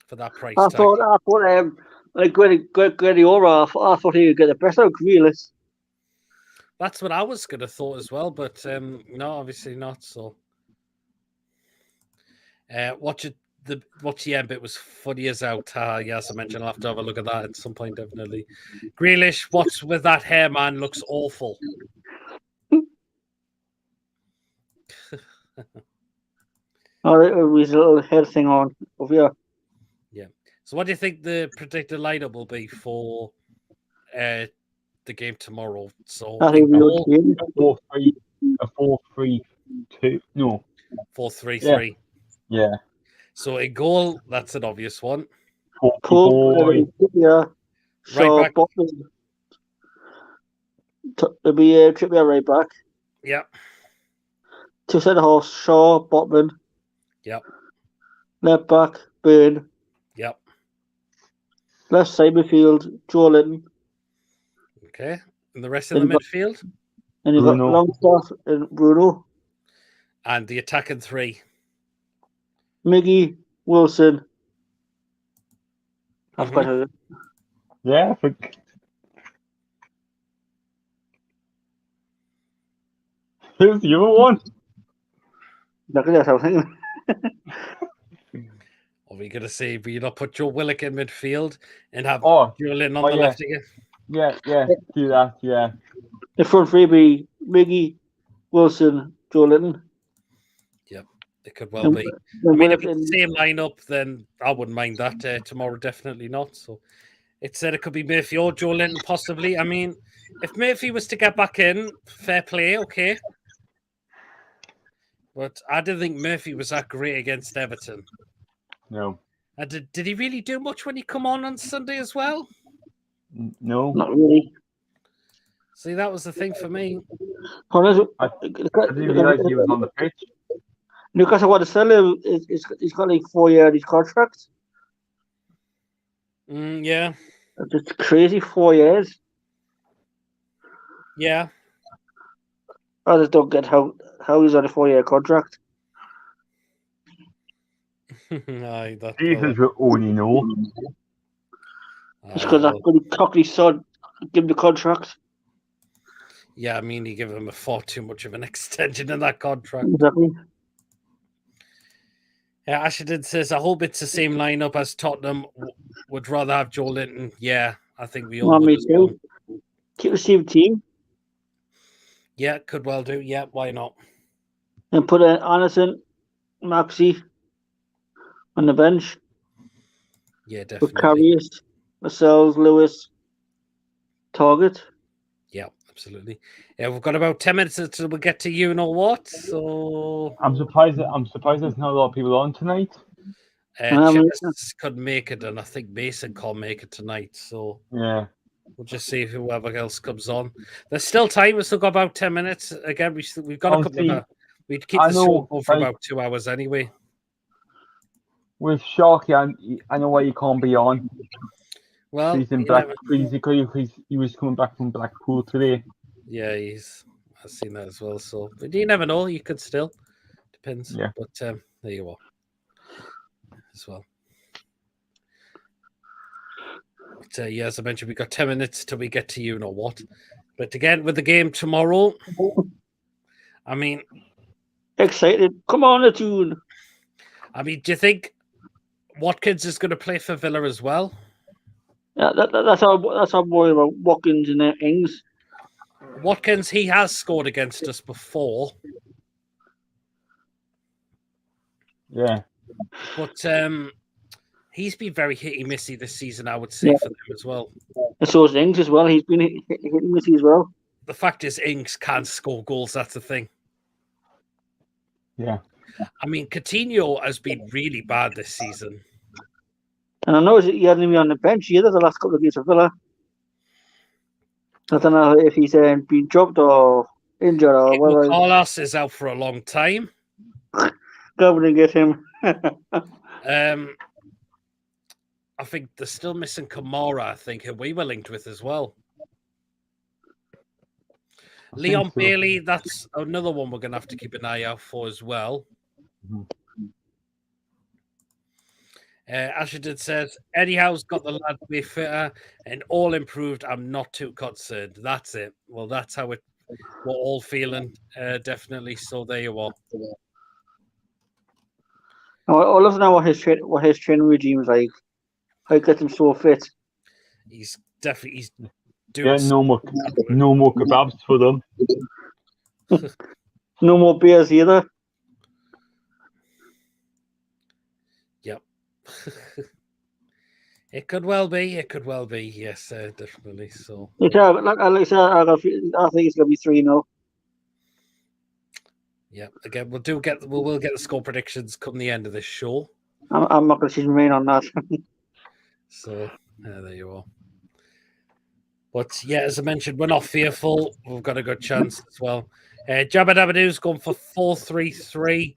For that price I tag. thought like Guardiola, I thought he would get the best out of Grealish. That's what I was going to thought as well, but no, obviously not. So, watch the end bit was funny as out. Yes, I mentioned I'll have to have a look at that at some point, definitely. Grealish, what's with that hair, man? Looks awful. All right, with a little head thing on over here. Yeah. So, what do you think the predicted lineup will be for the game tomorrow? So, I think we'll 4-3-2. No. 4-3-3. Yeah. So, a goal, that's an obvious one. Trippier, Shaw, Right back. There'll be Trippier right back. Yeah. Two centre halves, Shaw, Botman. Yep. Left back, Burn. Yep. Left side midfield, Joe Linton. Okay. And the rest of the midfield? And you've got Longstaff and Bruno. And the attacking three. Miggy, Wilson. I've got her. Yeah, I think. Who's the other one? Look at that, I'm thinking. Are we going to say, will you not put Joe Willock in midfield and have Julian on the left again? Yeah, do that, yeah. The front three be Miggy, Wilson, Joe Linton. Yep, it could well be. I mean, if it's the same lineup, then I wouldn't mind that. Tomorrow, definitely not. So it said it could be Murphy or Joe Linton, possibly. I mean, if Murphy was to get back in, fair play, okay. But I didn't think Murphy was that great against Everton. No. And did he really do much when he come on Sunday as well? No. Not really. See, that was the thing for me. I didn't realise he was on the pitch. Newcastle want to sell him. He's got like 4 years his contract. Yeah. It's crazy, 4 years. Yeah. I just don't get how he's on a 4-year contract. Jesus will only know. It's because that good cockney son give him the contract. Yeah, I mean, he gave him far too much of an extension in that contract. Exactly. Yeah, Ashton says, I hope it's the same lineup as Tottenham. Would rather have Joe Linton. Yeah, I think we all would. Me too. Keep the same team. Yeah, could well do. Yeah, why not? And put Anderson, Maxey on the bench. Yeah, definitely. With Carriers, Lascelles, Lewis, Target. Yeah, absolutely. Yeah, we've got about 10 minutes until we get to you know what. So I'm surprised there's not a lot of people on tonight. Chess couldn't make it, and I think Mason can't make it tonight. So yeah, we'll just see if whoever else comes on. There's still time. We've still got about 10 minutes. Again, we've got a couple of. We'd keep the show going for about 2 hours anyway. with Sharky, I know why he can't be on. Well, He's in you never- Blackpool. He was coming back from Blackpool today. yeah, I've seen that as well. So, but you never know. You could still depends. Yeah. But there you are as well. But yeah, as I mentioned, we got 10 minutes till we get to you know what. But again, with the game tomorrow, I mean, Excited. Come on, the tune. do you think Watkins is going to play for Villa as well? Yeah, that's our boy about Watkins and Ings. Watkins, he has scored against us before. Yeah. But he's been very hitty-missy this season, I would say, for them as well. And so is Ings as well. He's been hitting missy as well. The fact is, Ings can't score goals. That's the thing. Yeah. I mean, Coutinho has been really bad this season. And I know he hadn't been on the bench either the last couple of games for Villa. I don't know if he's been dropped or injured or whatever. Carlos is out for a long time. Go and get him. I think they're still missing Kamara, I think, who we were linked with as well. Leon Bailey, that's another one we're going to have to keep an eye out for as well. Ashington says, Eddie Howe's got the lad to be fitter and all improved. I'm not too concerned. That's it. Well, that's how we're all feeling, definitely. So there you are. I love to know what his training regime is like. How he gets him so fit. He's doing no more kebabs for them. No more beers either. Yep. It could well be. Yes, definitely. So. Yeah, like I said, I think it's going to be 3-0. Yeah. Again, we'll get the score predictions come the end of this show. I'm not going to change my mind on that. So there you are. But yeah, as I mentioned, we're not fearful. We've got a good chance as well. Jabba Dabba going for 4-3-3.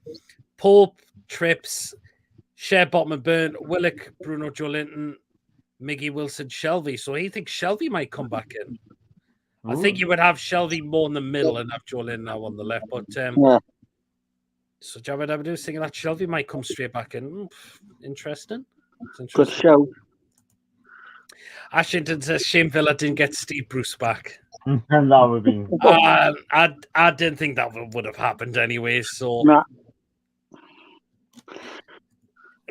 Pope, Trips, Share, Bottom and Burn, Willock, Bruno Joelinton, Miggy Wilson, Shelby. So he thinks Shelby might come back in. I think you would have Shelby more in the middle and have Joelinton now on the left. But yeah. So Jabba Dabba thinking that Shelby might come straight back in. Interesting. Good show. Ashington says shame Villa didn't get Steve Bruce back. And that would be. I didn't think that would have happened anyway. So, nah.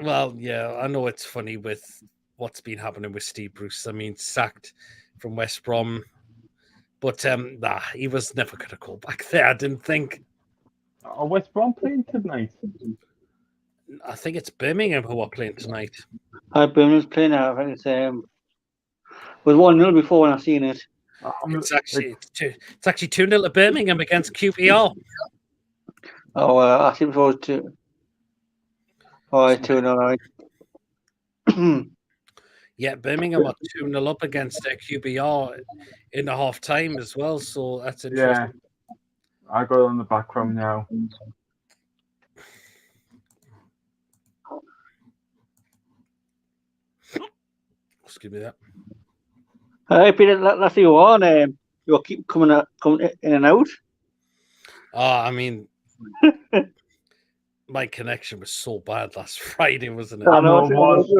Well, yeah, I know it's funny with what's been happening with Steve Bruce. I mean, sacked from West Brom, but he was never going to go back there. I didn't think. Are West Brom playing tonight? I think it's Birmingham who are playing tonight. Birmingham's playing now. I think it's was 1-0 before when I seen it. It's actually 2-0 to Birmingham against QPR. Oh, I think it was 2. Oh, 2-0. Yeah, Birmingham are 2-0 up against QPR in the half time as well. So that's interesting. Yeah, I got it on the background now. Excuse me that. Hey, Peter, let's see you on. You'll keep coming in and out. Oh, I mean, my connection was so bad last Friday, wasn't it? I know it was.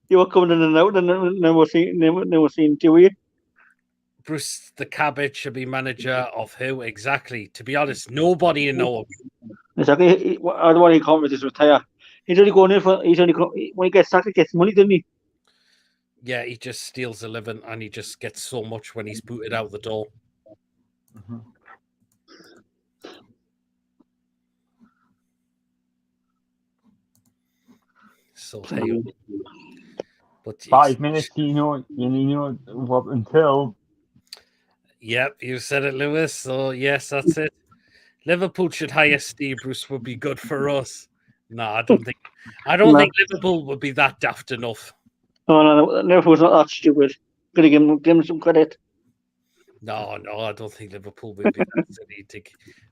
You were coming in and out, and then we're seeing Dewey. Bruce the Cabbage should be manager of who exactly? To be honest, nobody knows. Exactly. I don't want to come with this retire. He's only going in for. When he gets sacked, he gets money, doesn't he? Yeah, he just steals a living, and he just gets so much when he's booted out the door. Mm-hmm. So hey, but 5 minutes, you know what until. Yep, you said it, Lewis. So yes, that's it. Liverpool should hire Steve Bruce would be good for us. No, I don't think. Think Liverpool would be that daft enough. No, Liverpool's not that stupid. Gonna give him some credit. No, I don't think Liverpool would be that silly to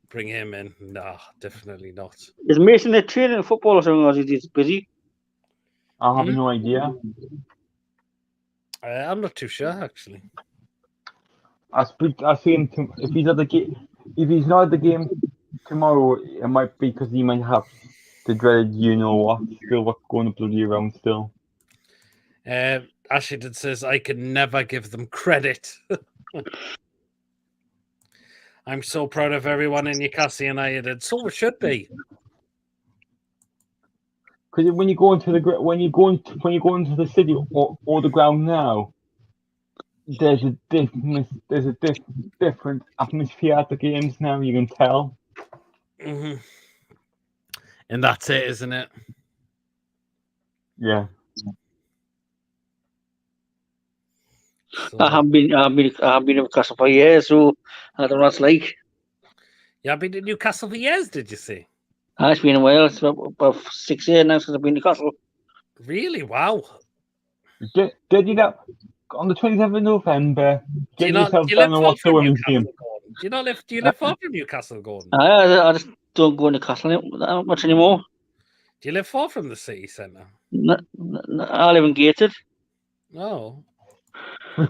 bring him in. No, definitely not. Is Mason a training football or something, or is he just busy? I have no idea. I'm not too sure, actually. I see him if he's at the game. If he's not at the game tomorrow, it might be because he might have the dreaded, what's going to bloody around still. Ashington says, I can never give them credit. I'm so proud of everyone in Newcastle United. So it should be. Because when you go into the city or the ground now, there's a different atmosphere at the games now. You can tell. Mm-hmm. And that's it, isn't it? Yeah. So, I haven't been in Newcastle for years, so I don't know what it's like. you have been to Newcastle for years, did you say? It's been a while. It's about 6 years now since I've been to Newcastle. Really? Wow. Did you get on the 27th of November? Do you yourself live down and far watch the from women's Newcastle, game. Gordon? Do you live far from Newcastle, Gordon? I just don't go to Newcastle that much anymore. Do you live far from the city centre? I live in Gated. No.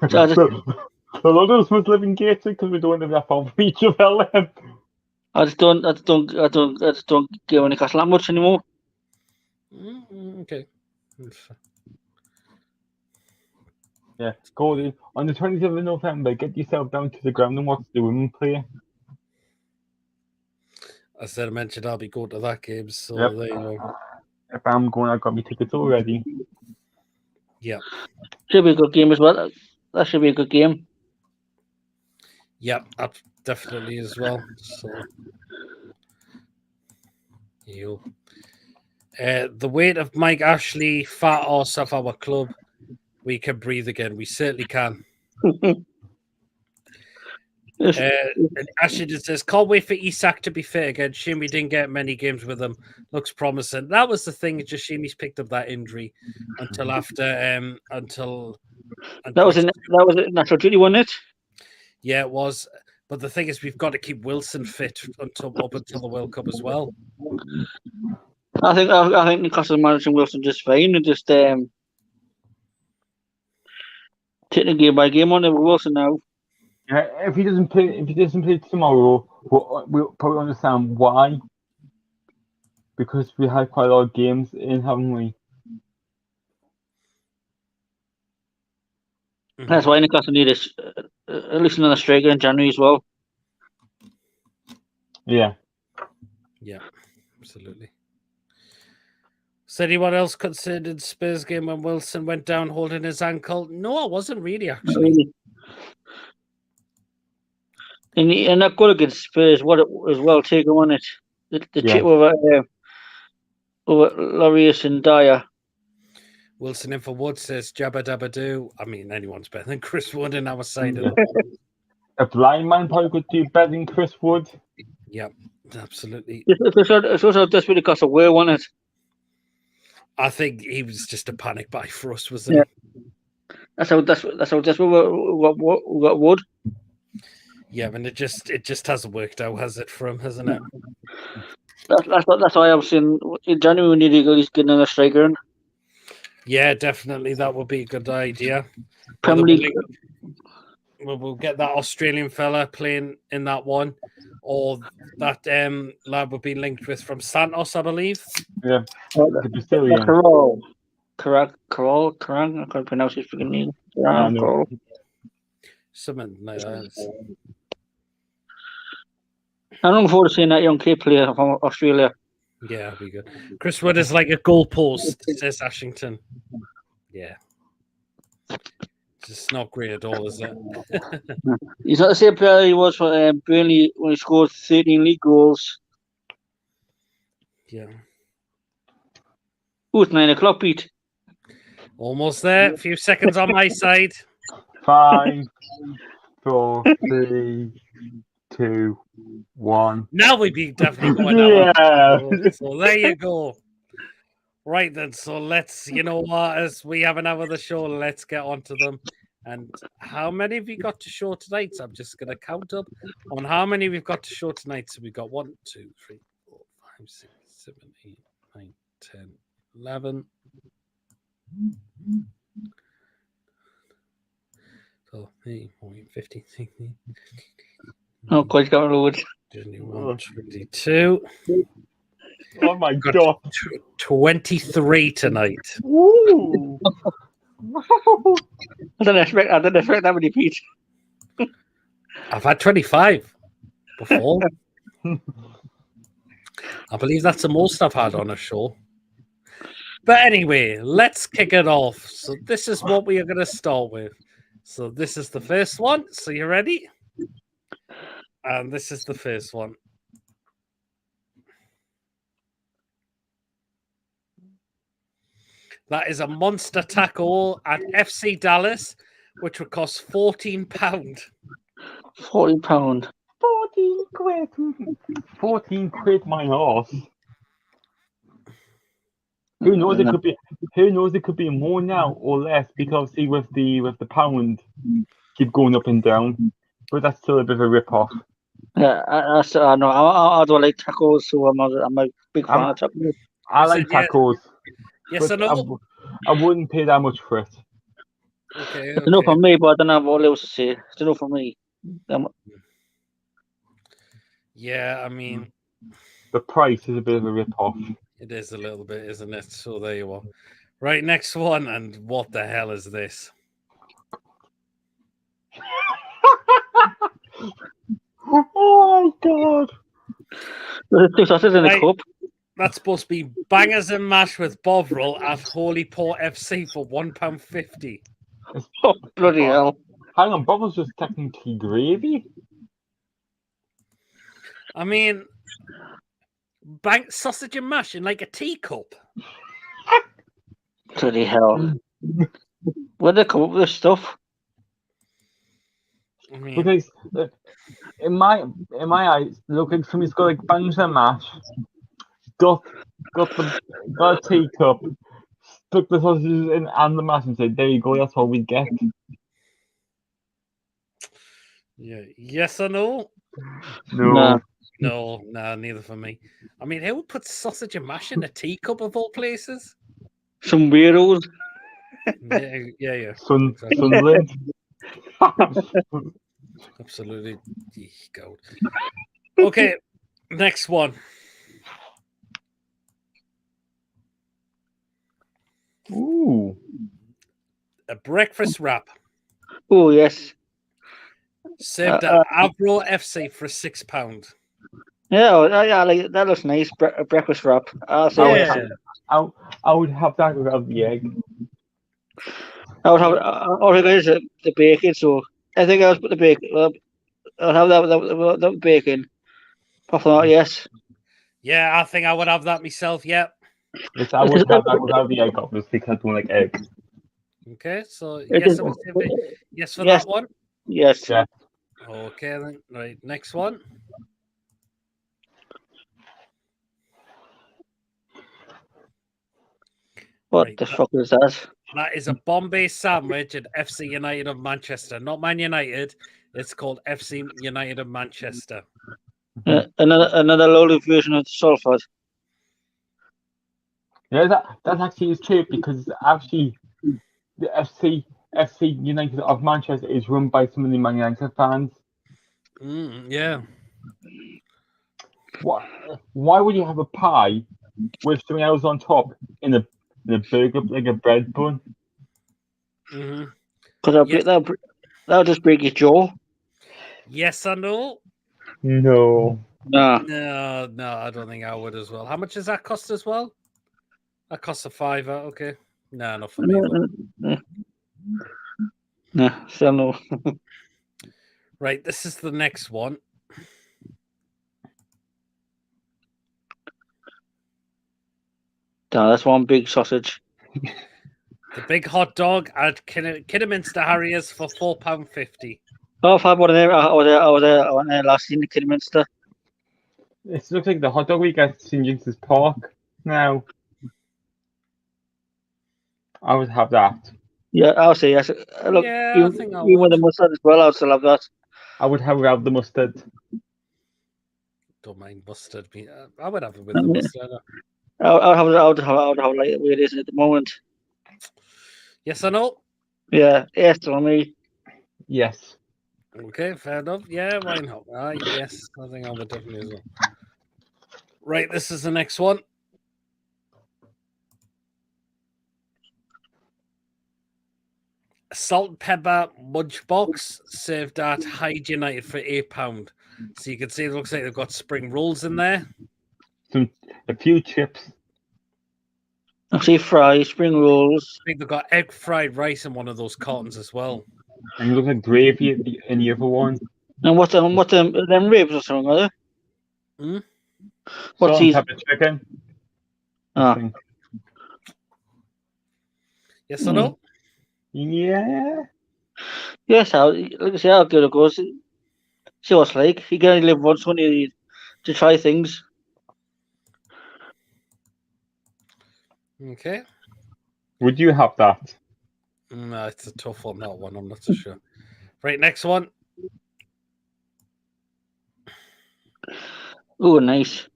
So I just, A lot of us must live in Gateshead because we don't live that far from each other. I just don't go to Newcastle that much anymore. Okay. Yeah, go on the 27th of November. Get yourself down to the ground and watch the women play. As I mentioned, I'll be going to that game, so Yep. there you go. If I'm going, I've got my tickets already. Yeah. Should be a good game as well. That should be a good game. Yeah, definitely as well. So, the weight of Mike Ashley, fat arse of our club. We can breathe again. We certainly can. And Ashley just says, can't wait for Isak to be fit again. Shame we didn't get many games with him. Looks promising. That was the thing. Just shame he's picked up that injury until after until that was a natural duty, wasn't it? Yeah, it was. But the thing is, we've got to keep Wilson fit up until the World Cup as well. I think Newcastle managing Wilson just fine and just taking it game by game on it with Wilson now. Yeah, if he doesn't play tomorrow, we'll probably understand why. Because we had quite a lot of games in, haven't we? Mm-hmm. That's why Newcastle need at least another striker in January as well. Yeah. Yeah, absolutely. So anyone else considered Spurs game when Wilson went down holding his ankle? No, I wasn't really, actually. And that goal against Spurs, what it was well taken on it. The chip over Larius and Dyer. Wilson in for Wood says Jabba Dabba Doo. I mean, anyone's better than Chris Wood in our side. A blind man probably could do better than Chris Wood. Yep, absolutely. It's also desperately because of where won it. I think he was just a panic buy for us, wasn't he? That's how desperate we got Wood. Yeah, and it just hasn't worked out, has it, for him, hasn't it? That's why I was saying in January we need to at least get another striker in. Yeah, definitely. That would be a good idea. Premier League. We'll get that Australian fella playing in that one, or that lad would be linked with from Santos, I believe. Yeah, the Brazilian. Carol. I can't pronounce his freaking name. Something like that. I'm looking forward to seeing that young kid player from Australia. Yeah, that'd be good. Chris Wood is like a goalpost, says Ashington. Yeah. It's not great at all, is it? He's not the same player he was for Burnley when he scored 13 league goals. Yeah. Ooh, it's 9 o'clock, Pete. Almost there. A few seconds on my side. 5, 4, 3, 2, 1. Now we'd be definitely going Yeah. So there you go. Right then, so let's, as we have an hour of the show, let's get on to them. And how many have you got to show tonight? So I'm just going to count up on how many we've got to show tonight. So we've got 1, 2, 3, 4, 5, 6, 7, 8, 9, 10, 11, So 15, 16, Oh, quite got load. 21, 22. Oh my Got god! 23 tonight. Ooh! I didn't expect that many Pete. I've had 25 before. I believe that's the most I've had on a show. But anyway, let's kick it off. So this is what we are going to start with. So this is the first one. So you ready? And this is the first one. That is a monster tackle at FC Dallas, which would cost £14. £40. 14 quid. 14 quid, my horse. Who knows? It could be. Who knows? It could be more now or less because see, with the pound keep going up and down, but that's still a bit of a rip off. Yeah, I know. I don't like tacos, so I'm a big fan of tacos. I Is like it, yeah? tacos, Yes but or no? I wouldn't pay that much for it. Okay. It's enough for me, but I don't have what else to say. It's enough for me. Yeah, I mean, The price is a bit of a rip off. it is a little bit, isn't it? So there you are. Right, next one. And what the hell is this? Oh my god! There's two sausages in a Right. cup. That's supposed to be bangers and mash with Bovril at Holy Port FC for £1.50. Oh, bloody hell. Hang on, Bubbles just technically gravy. I mean, sausage and mash in like a teacup. Bloody hell. Where did they come up with this stuff? I mean, Because in my eyes, looking for me, it's got like bangers and mash. Got a teacup, stuck the sausages in and the mash and said, "There you go, that's what we get." yeah, yes or no? No. No, neither for me. I mean, who would put sausage and mash in a teacup of all places? Some weirdos. Yeah. Sunderland. Absolutely. God. Okay, next one. Ooh. A breakfast wrap Oh, yes. served at Avro FC for £6. Yeah, like that looks nice. A breakfast wrap. I'll say yes. I would have that without the egg. I would have. All I got is the bacon, so I think I'll put the bacon. I'll have that with the bacon. Apart from that, yes. Yeah, I think I would have that myself. Yeah. Yes, I would have that without the egg, obviously, because I don't like eggs. Okay, so It yes, is- yes for yes. that one. Yes. Yeah. Okay, then. Right, next one. What Right, the fuck is that? That is a Bombay sandwich at FC United of Manchester, not Man United. It's called FC United of Manchester. Another lowly version of the Salford. Yeah, that actually is true because actually the FC United of Manchester is run by some of the Man United fans. Yeah. Why would you have a pie with something else on top in a burger, like a bread bun? Because Yes. that'll just break your jaw. Yes or no? No. Nah. No, I don't think I would as well. How much does that cost as well? That costs a £5. Okay. No, not for me. Nah, still no. Right, this is the next one. Nah, that's one big sausage. The big hot dog at Kidderminster Harriers for £4.50. Oh, I've had one there. I was there last in Kidderminster. It looks like the hot dog we get at St James's Park now. I would have that. Yeah, I'll say yes. Look, Yeah, I think I even with would. the mustard as well, I'll still have that. I would have without the mustard. Don't mind mustard. I would have it with the mustard. I would have like the way it is at the moment. Yes or no? Yeah, yes for me. Yes. Okay, fair enough. Yeah, why not? Yes, I think I would definitely as well. Right, this is the next one. Salt and pepper munch box served at Hyde United for £8. So you can see it looks like they've got spring rolls in there. A few chips. I see fries, spring rolls. I think they've got egg fried rice in one of those cartons as well. And it looks like gravy in the other one. And what them ribs or something, are they? Hmm? What's Salt and these? pepper chicken. I Ah. think. Yes or no? Yeah. Yes, like I say, I'll give it a go. See what it's like. You can only live once, won't you, to try things. Okay. Would you have that? No, it's a tough one, that one. I'm not so sure. Right, next one. Oh, nice.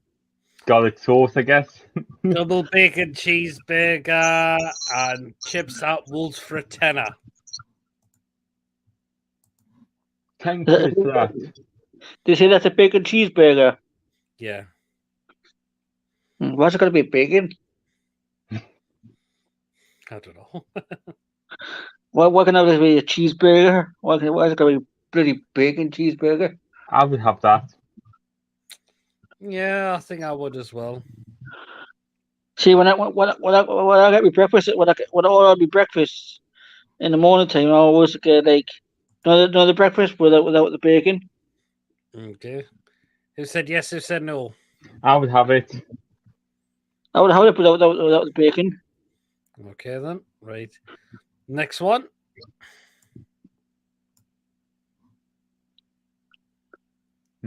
Garlic sauce, I guess. Double bacon cheeseburger and chips at Wolves for a tenner. 10 quid for that. They say that's a bacon cheeseburger. Yeah. Why's it got to be bacon? I don't know. Why can it be a cheeseburger? Why is it got to be bloody bacon cheeseburger? I would have that. Yeah, I think I would as well. See, when I get my breakfast, when I order my breakfast in the morning time, I always get like another breakfast without the bacon. Okay. Who said yes? Who said no? I would have it. I would have it without the bacon. Okay, then. Right. Next one.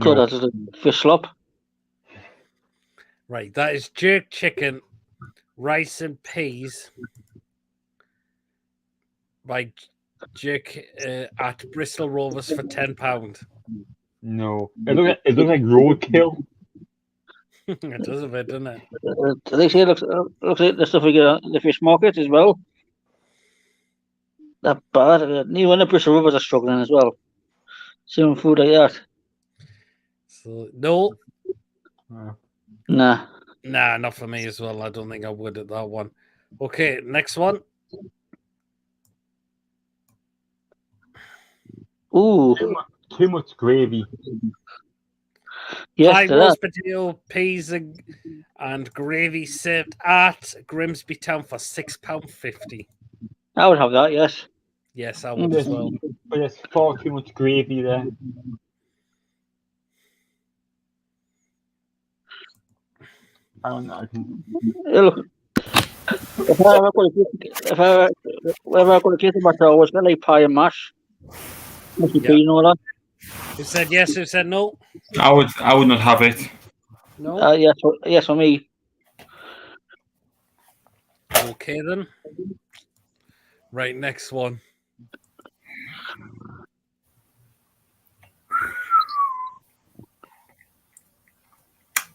So No. that's a fish slop. Right. That is jerk chicken, rice and peas by Jerk at Bristol Rovers for £10. No. It looks like roadkill. It does a bit, doesn't it? They say it looks like the stuff we get at the fish market as well. That bad. Even the Bristol Rovers are struggling as well. Same food like that. So no. Nah. Nah, not for me as well. I don't think I would at that one. Okay, next one. Ooh. Too much gravy. Yes, Pie to roast that. potato, peas and gravy served at Grimsby Town for £6.50. I would have that. Yes. Yes, I would as well. But there's far too much gravy there. I don't know. Look, if I ever got a kid to my I was gonna like pie and mash. Mushy peas and all that. Who said yes? Who said no? I would not have it. No. Yes for me. Okay then. Right, next one.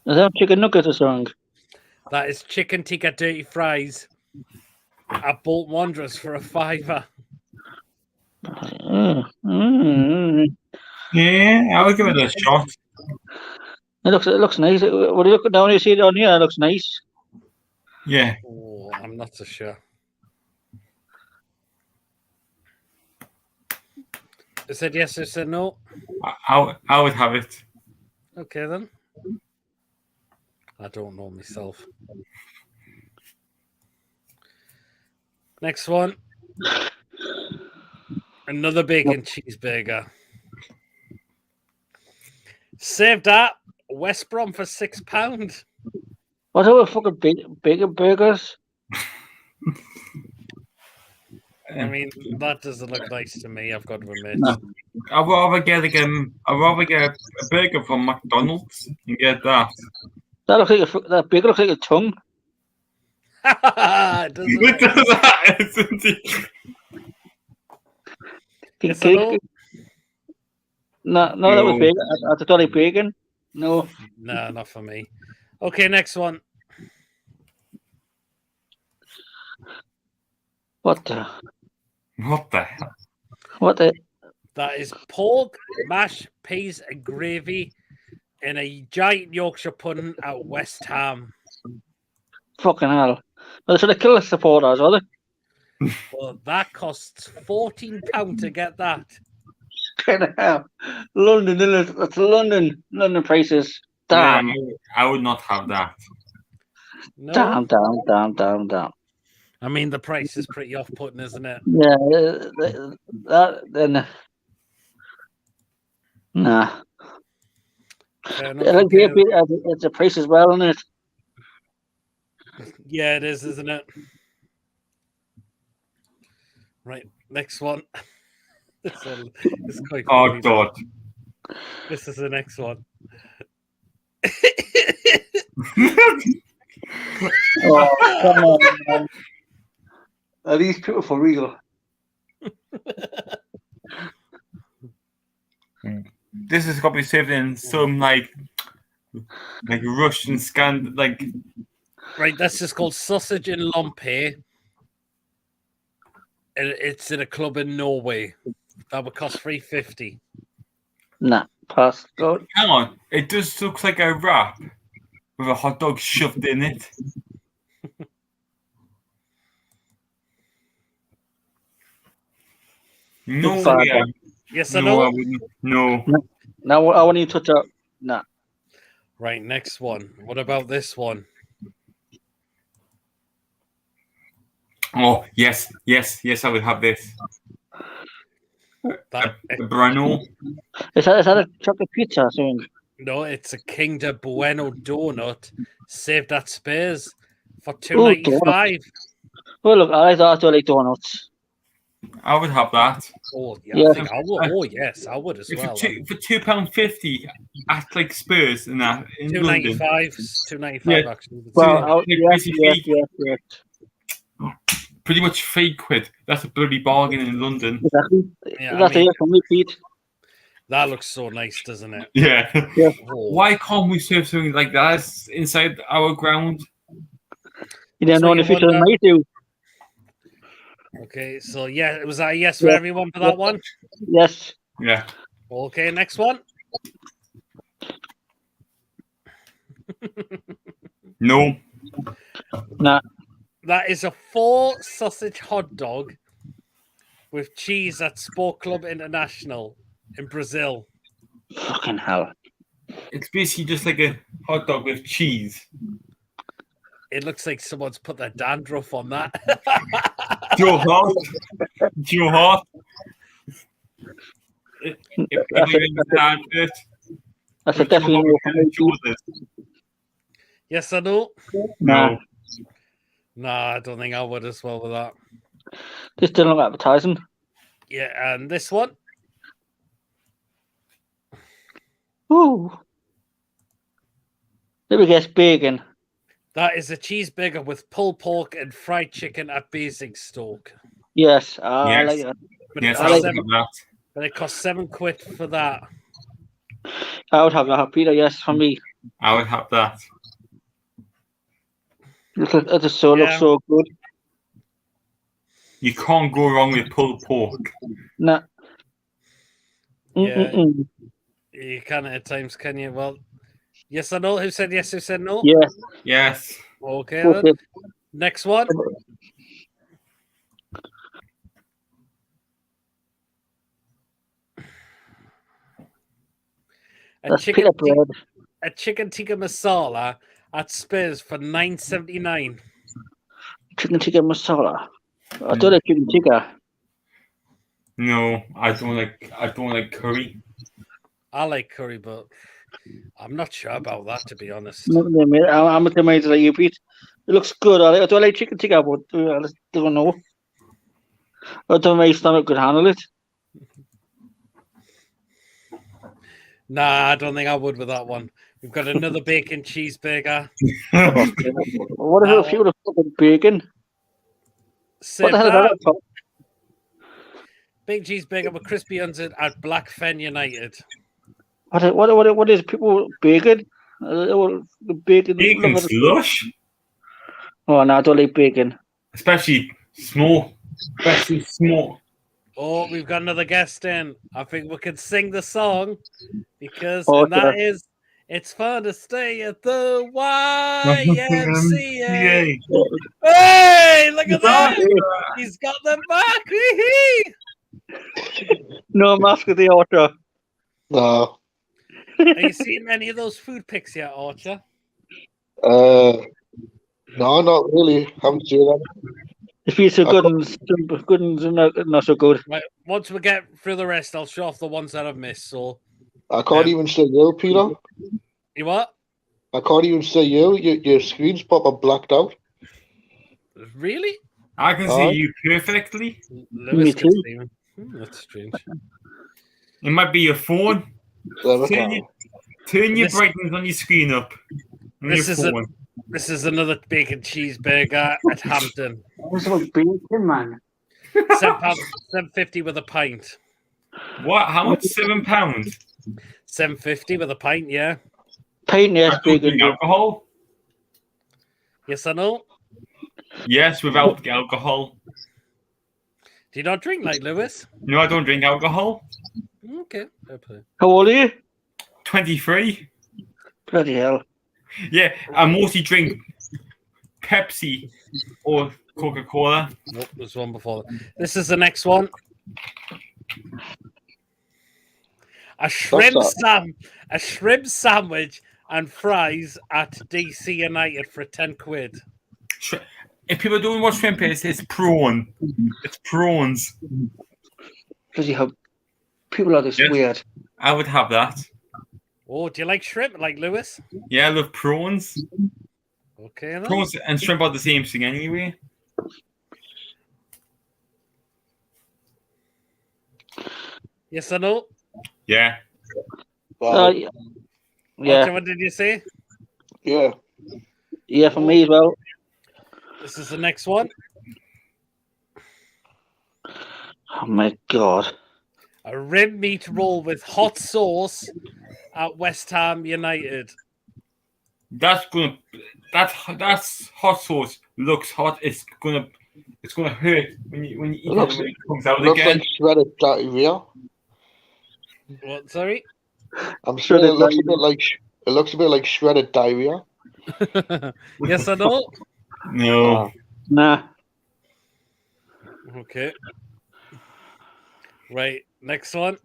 Is that chicken nuggets or something? That is chicken tikka dirty fries at Bolton Wanderers for a £5. Yeah, I would give it a shot. It looks nice. When you look down, you see it on here. It looks nice. Yeah. Oh, I'm not so sure. Who said yes? Who said no? I would have it. Okay then. I don't know myself. Next one. Another bacon cheeseburger. Served at West Brom for £6. What are fucking bacon burgers? I mean, that doesn't look nice to me, I've got to admit. No. I'd rather get a burger from McDonald's and get that. That looks like that bacon looks like a tongue. It doesn't Look it? at that, isn't it? Yes or no? No, that was bacon. That's totally bacon. No. No, not for me. Okay, next one. What the? What the hell? What the? That is pork, mash, peas, and gravy in a giant Yorkshire pudding at West Ham. Fucking hell. Well, they should have killed the supporters, are they? Well, that costs £14 to get that. Fucking hell. London, isn't it? That's London. London prices. Damn. Yeah, I would not have that. No, Down. I mean the price is pretty off-putting, isn't it? Yeah, that then. Nah. Fair I enough, like okay. it's a price as well, isn't it? Yeah, it is, isn't it? Right, next one. This one is quite Oh, funny. God. This is the next one. Oh, come on, man. Are these people for real? This has got to be saved in some like Russian scan, like Right, that's just called sausage in Lompe. And it's in a club in Norway. That would cost $3.50. Nah, pass. Go. hang on, it does look like a wrap with a hot dog shoved in it. No It's bad. way. Yes or No, I no? wouldn't. No. Now I want you to touch up. Nah. Right, next one. What about this one? Oh, yes, I would have this. That A Brano. Is that a chocolate pizza or something? No, it's a Kinder Bueno donut saved at Spurs for Ooh, $2.95. Well, look, I thought I like donuts. I would have that. Oh, yeah, Yeah. I think I would. Oh, yes, I would as well. For £2.50 at like Spurs and that in London. $2.95 Yeah. actually. Well, Yes. yes. Pretty much £3. That's a bloody bargain in London. Exactly. Yeah, That's I mean, it for me, Pete. that looks so nice, doesn't it? Yeah. Oh. Why can't we serve something like that inside our ground? You don't So know in the you future wonder- might do. Okay, so yeah, was that a yes for Yeah. everyone for that one? Yes. Yeah. Okay, next one. No. Nah. That is a 4 sausage hot dog with cheese at Sport Club International in Brazil. Fucking hell. It's basically just like a hot dog with cheese. It looks like someone's put their dandruff on that. Joe Hart. Joe Hart. If people understand it, That's a definitely no for me, Pete. Yes or no? Nah. Nah, I don't think I would as well with that. This didn't look advertising. Yeah, and this one? Ooh. Let me guess, bacon. That is a cheeseburger with pulled pork and fried chicken at Basingstoke. Yes, I Yes. like it. But, yes, it I cost would have that. but it cost £7 for that. I would have that, Peter. Yes, for me. I would have that. It just so looks Yeah. so good. You can't go wrong with pulled pork. Nah. Yeah. Mm-mm-mm. You can at times, can you? Well, yes or no? Who said yes? Who said no? Yes. Yes. Okay, then. Okay. Next one. That's pita bread. A chicken tikka masala at Spurs for $9.79. Chicken tikka masala. I don't like chicken tikka. No, I don't like curry. I like curry, but I'm not sure about that, to be honest. I'm at the mind like you, Pete. It looks good. I don't like chicken tikka, but I just don't know. I don't know my stomach could handle it. Nah, I don't think I would with that one. We've got another bacon cheeseburger. What if a few of the fucking bacon? Save What the hell is that. that? Big cheeseburger with crispy onions at Blackfen United. What is people bacon? The bacon. Bacon's lush, Oh no, I don't like bacon. especially small. Best is small. Oh, we've got another guest in. I think we can sing the song because Oh, and that is it's fun to stay at the YMCA. Hey, look at that! He's got them back. Wee-hee. No mask of the author. No. Are you seeing any of those food pics yet, Archer? No, not really. Haven't seen them. If he's so good and not so good. Right, once we get through the rest, I'll show off the ones that I've missed. So, I can't even see you, Peter. you what? I can't even see you. Your screen's proper blacked out. Really? I can see you perfectly. Lewis too. can see me. That's strange. It might be your phone. There we Turn go. your This- brightness on your screen up. On This your is phone. This is another bacon cheeseburger at Hampton. What's about bacon, man? £7.50 with a pint. What? How much? £7? £7.50 with a pint, yeah. Paint I yes, don't drink bacon. alcohol. Yes or no? Yes, without alcohol. Do you not drink like Lewis? No, I don't drink alcohol. Okay, fair play. How old are you? 23. Bloody hell. Yeah, I mostly drink Pepsi or Coca-Cola. Nope, there's one before that. This is the next one. A shrimp sandwich and fries at DC United for £10. If people don't know what shrimp is, it's prawn. It's prawns. Bloody hell. People are this Yes. weird. I would have that. Oh, do you like shrimp like Lewis? Yeah, I love prawns. Okay, then. Prawns and shrimp are the same thing anyway. Yes or no? Yeah. Wow. Yeah. Okay, what did you say? Yeah. Yeah, for me as well. This is the next one. Oh my god. A rib meat roll with hot sauce at West Ham United. That's hot sauce looks hot. It's gonna hurt when you eat it Looks- when it comes out Looks again. like shredded diarrhea. What? Sorry. I'm sure Shredded it looks a diarrhea. bit like it looks a bit like shredded diarrhea. Yes or no? No. Nah. Okay. Right. Next one.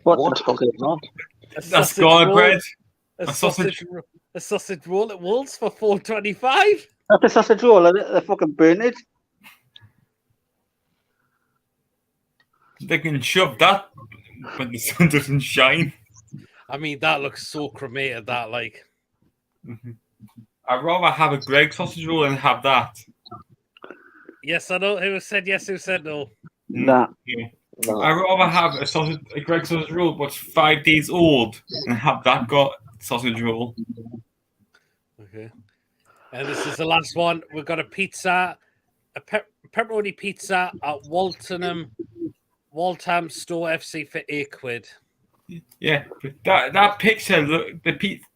What? What? the fuck is that? A That's sausage garlic roll- bread. A A sausage- sausage roll at Wolves for £4.25. That's a sausage roll. They fucking burn it. They can shove that when the sun doesn't shine. I mean, that looks so cremated. That like. I'd rather have a Greg sausage roll than have that. Yes or no? Who said yes? Who said no? Nah. No. I'd rather have a Greg sausage roll but 5 days old than have that got sausage roll. Okay. And this is the last one. We've got a pizza, a pepperoni pizza at Waltham Store FC for £8. Yeah, but that picture look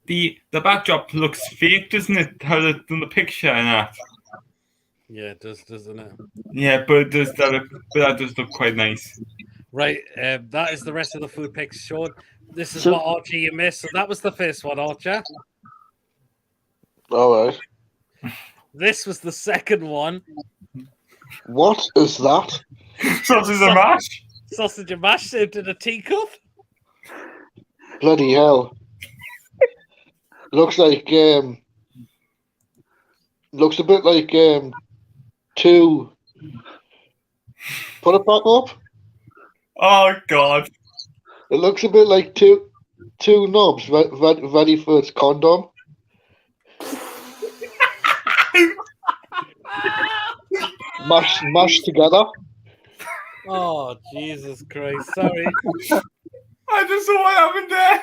the backdrop looks fake, doesn't it? How they've done the picture and that. Yeah, it does, doesn't it? Yeah, but that does look quite nice. Right. That is the rest of the food pics, Sean. This is So- what Archie you missed. So that was the first one, Archer. All right. This was the second one. What is that? Sausage and mash. Sausage and mash served in a teacup. Bloody hell. Looks like looks a bit like two. Put it back up. Oh God. It looks a bit like two knobs ready for its condom. Mashed together. Oh, Jesus Christ. Sorry. I just saw what happened there.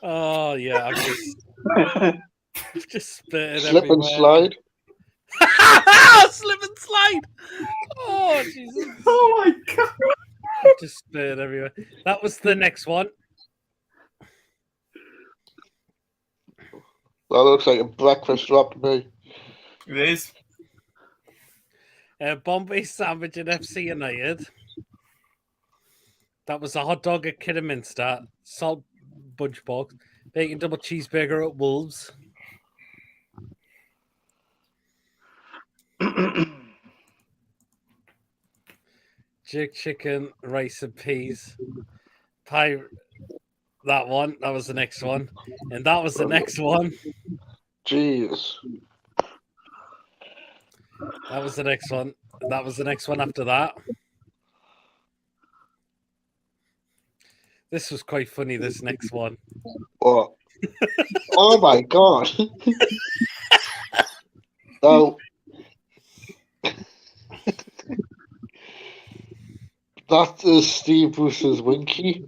Oh, yeah. I'm just spitting Slip and everywhere. slide. Slip and slide. Oh, Jesus. Oh my God. Just spitting everywhere. That was the next one. That looks like a breakfast wrap to me. It is. Bombay sandwich at FC United. That was a hot dog at Kidderminster. Salt bunch box. Bacon double cheeseburger at Wolves. Jerk chicken, rice and peas. Pie. That one. That was the next one. And that was the next one. Jeez. That was the next one. That was the next one after that. This was quite funny, this next one. What? Oh my god. So that is Steve Bruce's Winky.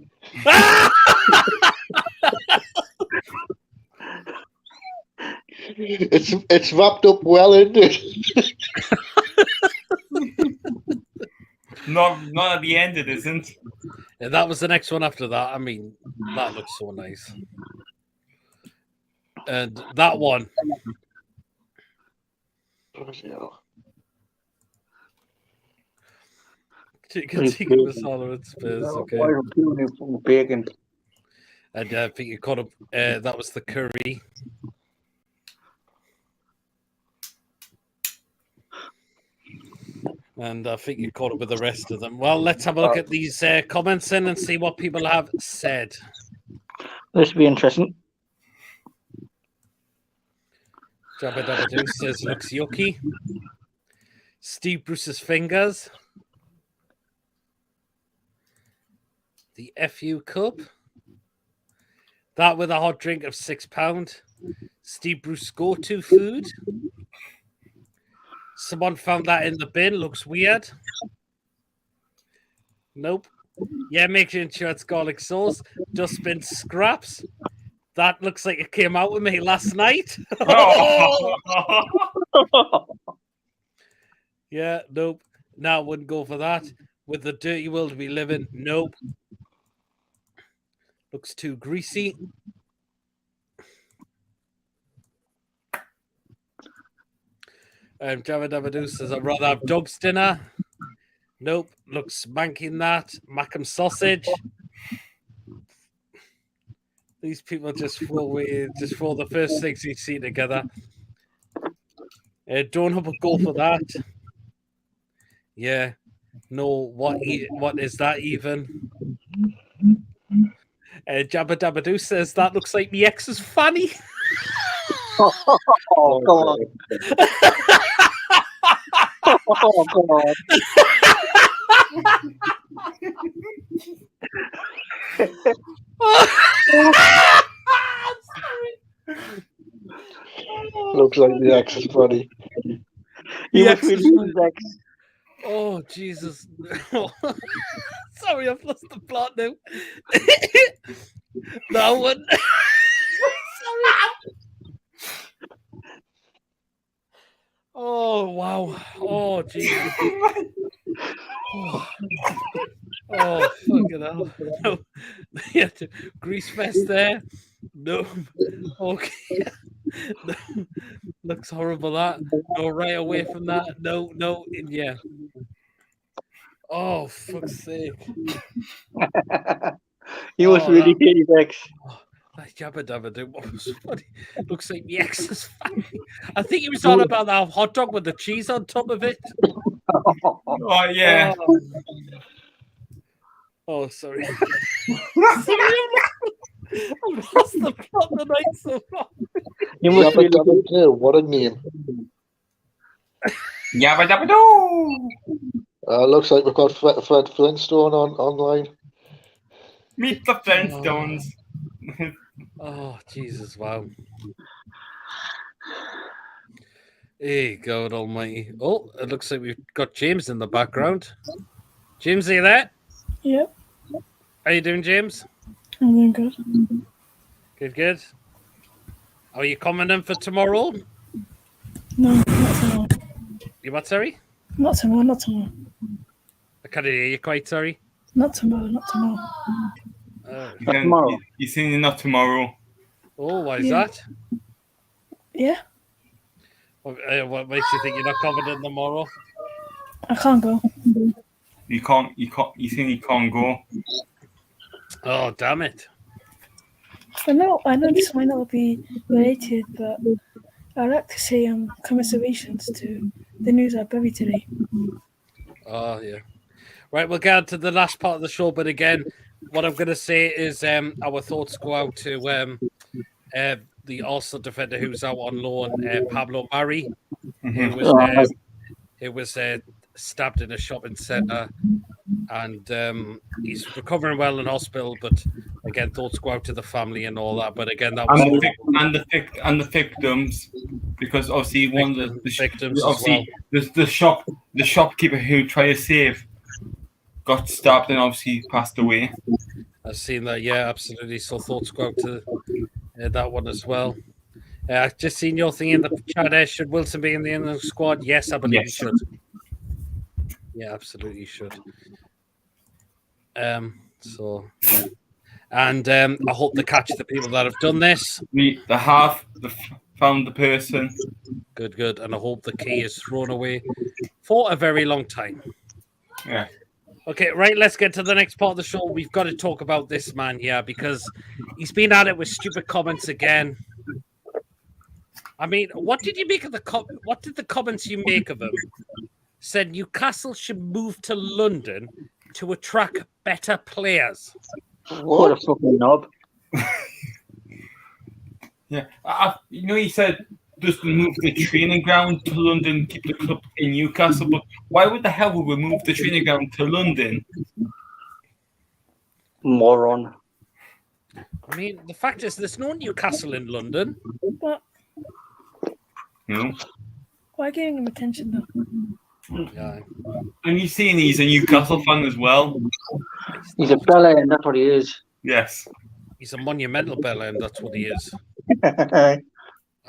It's wrapped up well, isn't it? Not at the end, it isn't. Yeah, that was the next one after that. I mean, that looks so nice. And that one. Contiguous Holler at Spurs. Okay. Bacon. And I think you caught up. That was the curry. And I think you caught up with the rest of them. Well, let's have a look at these comments then and see what people have said. This will be interesting. Jabba Dabba Doo says looks yucky. Steve Bruce's fingers. The FU Cup. That with a hot drink of £6. Steve Bruce go-to food. Someone found that in the bin. Looks weird. Nope. Yeah, making sure it's garlic sauce. Dustbin scraps. That looks like it came out with me last night. Yeah, nope. No, wouldn't go for that. With the dirty world we live in, nope. Looks too greasy. Jabba Dabba Doo says, I'd rather have dog's dinner. Nope. Looks smanking that. Macam sausage. These people just throw the first things you see together. Don't have a go for that. Yeah. No, what is that even? Jabba Dabba Doo says, that looks like the ex's fanny. Oh, come on. Oh, come on. Looks like the X is funny. You must really use X. Oh, Jesus. Sorry, I've lost the plot now. That one. Sorry. Oh, wow. Oh, Jesus. Oh, fucking hell. No. Yeah, grease fest there. No. Okay. No. Looks horrible, that. No, right away from that. No, yeah. Oh, fuck's sake. You must really hate X. That Jabba Dabba Doo, what was funny? Looks like the X's family. I think he was on about that hot dog with the cheese on top of it. Oh, yeah. Oh, sorry. I've lost the plot tonight so far. You must really Dabba Doo, what a name. Yabba Dabba Doo! Looks like we've got Fred Flintstone online. Meet the Flintstones. Oh, Jesus, wow. Hey, God almighty. Oh, it looks like we've got James in the background. James, are you there? Yep. How you doing, James? I'm doing good. Good. Are you coming in for tomorrow? No, not tomorrow. You what, sorry? Not tomorrow. I can't hear you quite, sorry. Not tomorrow. tomorrow. You're saying not tomorrow. Oh, why is Yeah. that? Yeah. What makes you think you're not confident tomorrow? I can't go. You think you can't go? Oh, damn it. I know this might not be related, but I'd like to say commiserations to the news I buried today. Oh, yeah. Right, we'll get on to the last part of the show, but again, what I'm going to say is our thoughts go out to the Arsenal defender who's out on loan, Pablo Mari, who was stabbed in a shopping centre, and he's recovering well in hospital. But again, thoughts go out to the family and all that. But again, that was and the victims, because obviously one of the victims as obviously the shopkeeper who tried to save got stabbed and obviously passed away. I've seen that. Yeah, absolutely. So thoughts go out to that one as well. I've just seen your thing in the chat there. Should Wilson be in the England squad? Yes, I believe he should. Yeah, absolutely should. So, yeah. And I hope they catch the people that have done this. They found the person. Good. And I hope the key is thrown away for a very long time. Yeah. Okay, right, let's get to the next part of the show. We've got to talk about this man here because he's been at it with stupid comments again. I mean, what did you make of what did the comments you make of him? Said Newcastle should move to London to attract better players. What a fucking knob. Yeah. He said just move the training ground to London, keep the club in Newcastle. But why would the hell would we move the training ground to London? Moron. I mean, the fact is, there's no Newcastle in London. But No. why giving him attention though? Yeah. And you've seen he's a Newcastle fan as well. He's a Bella, and that's what he is. Yes. He's a monumental bell end, that's what he is. I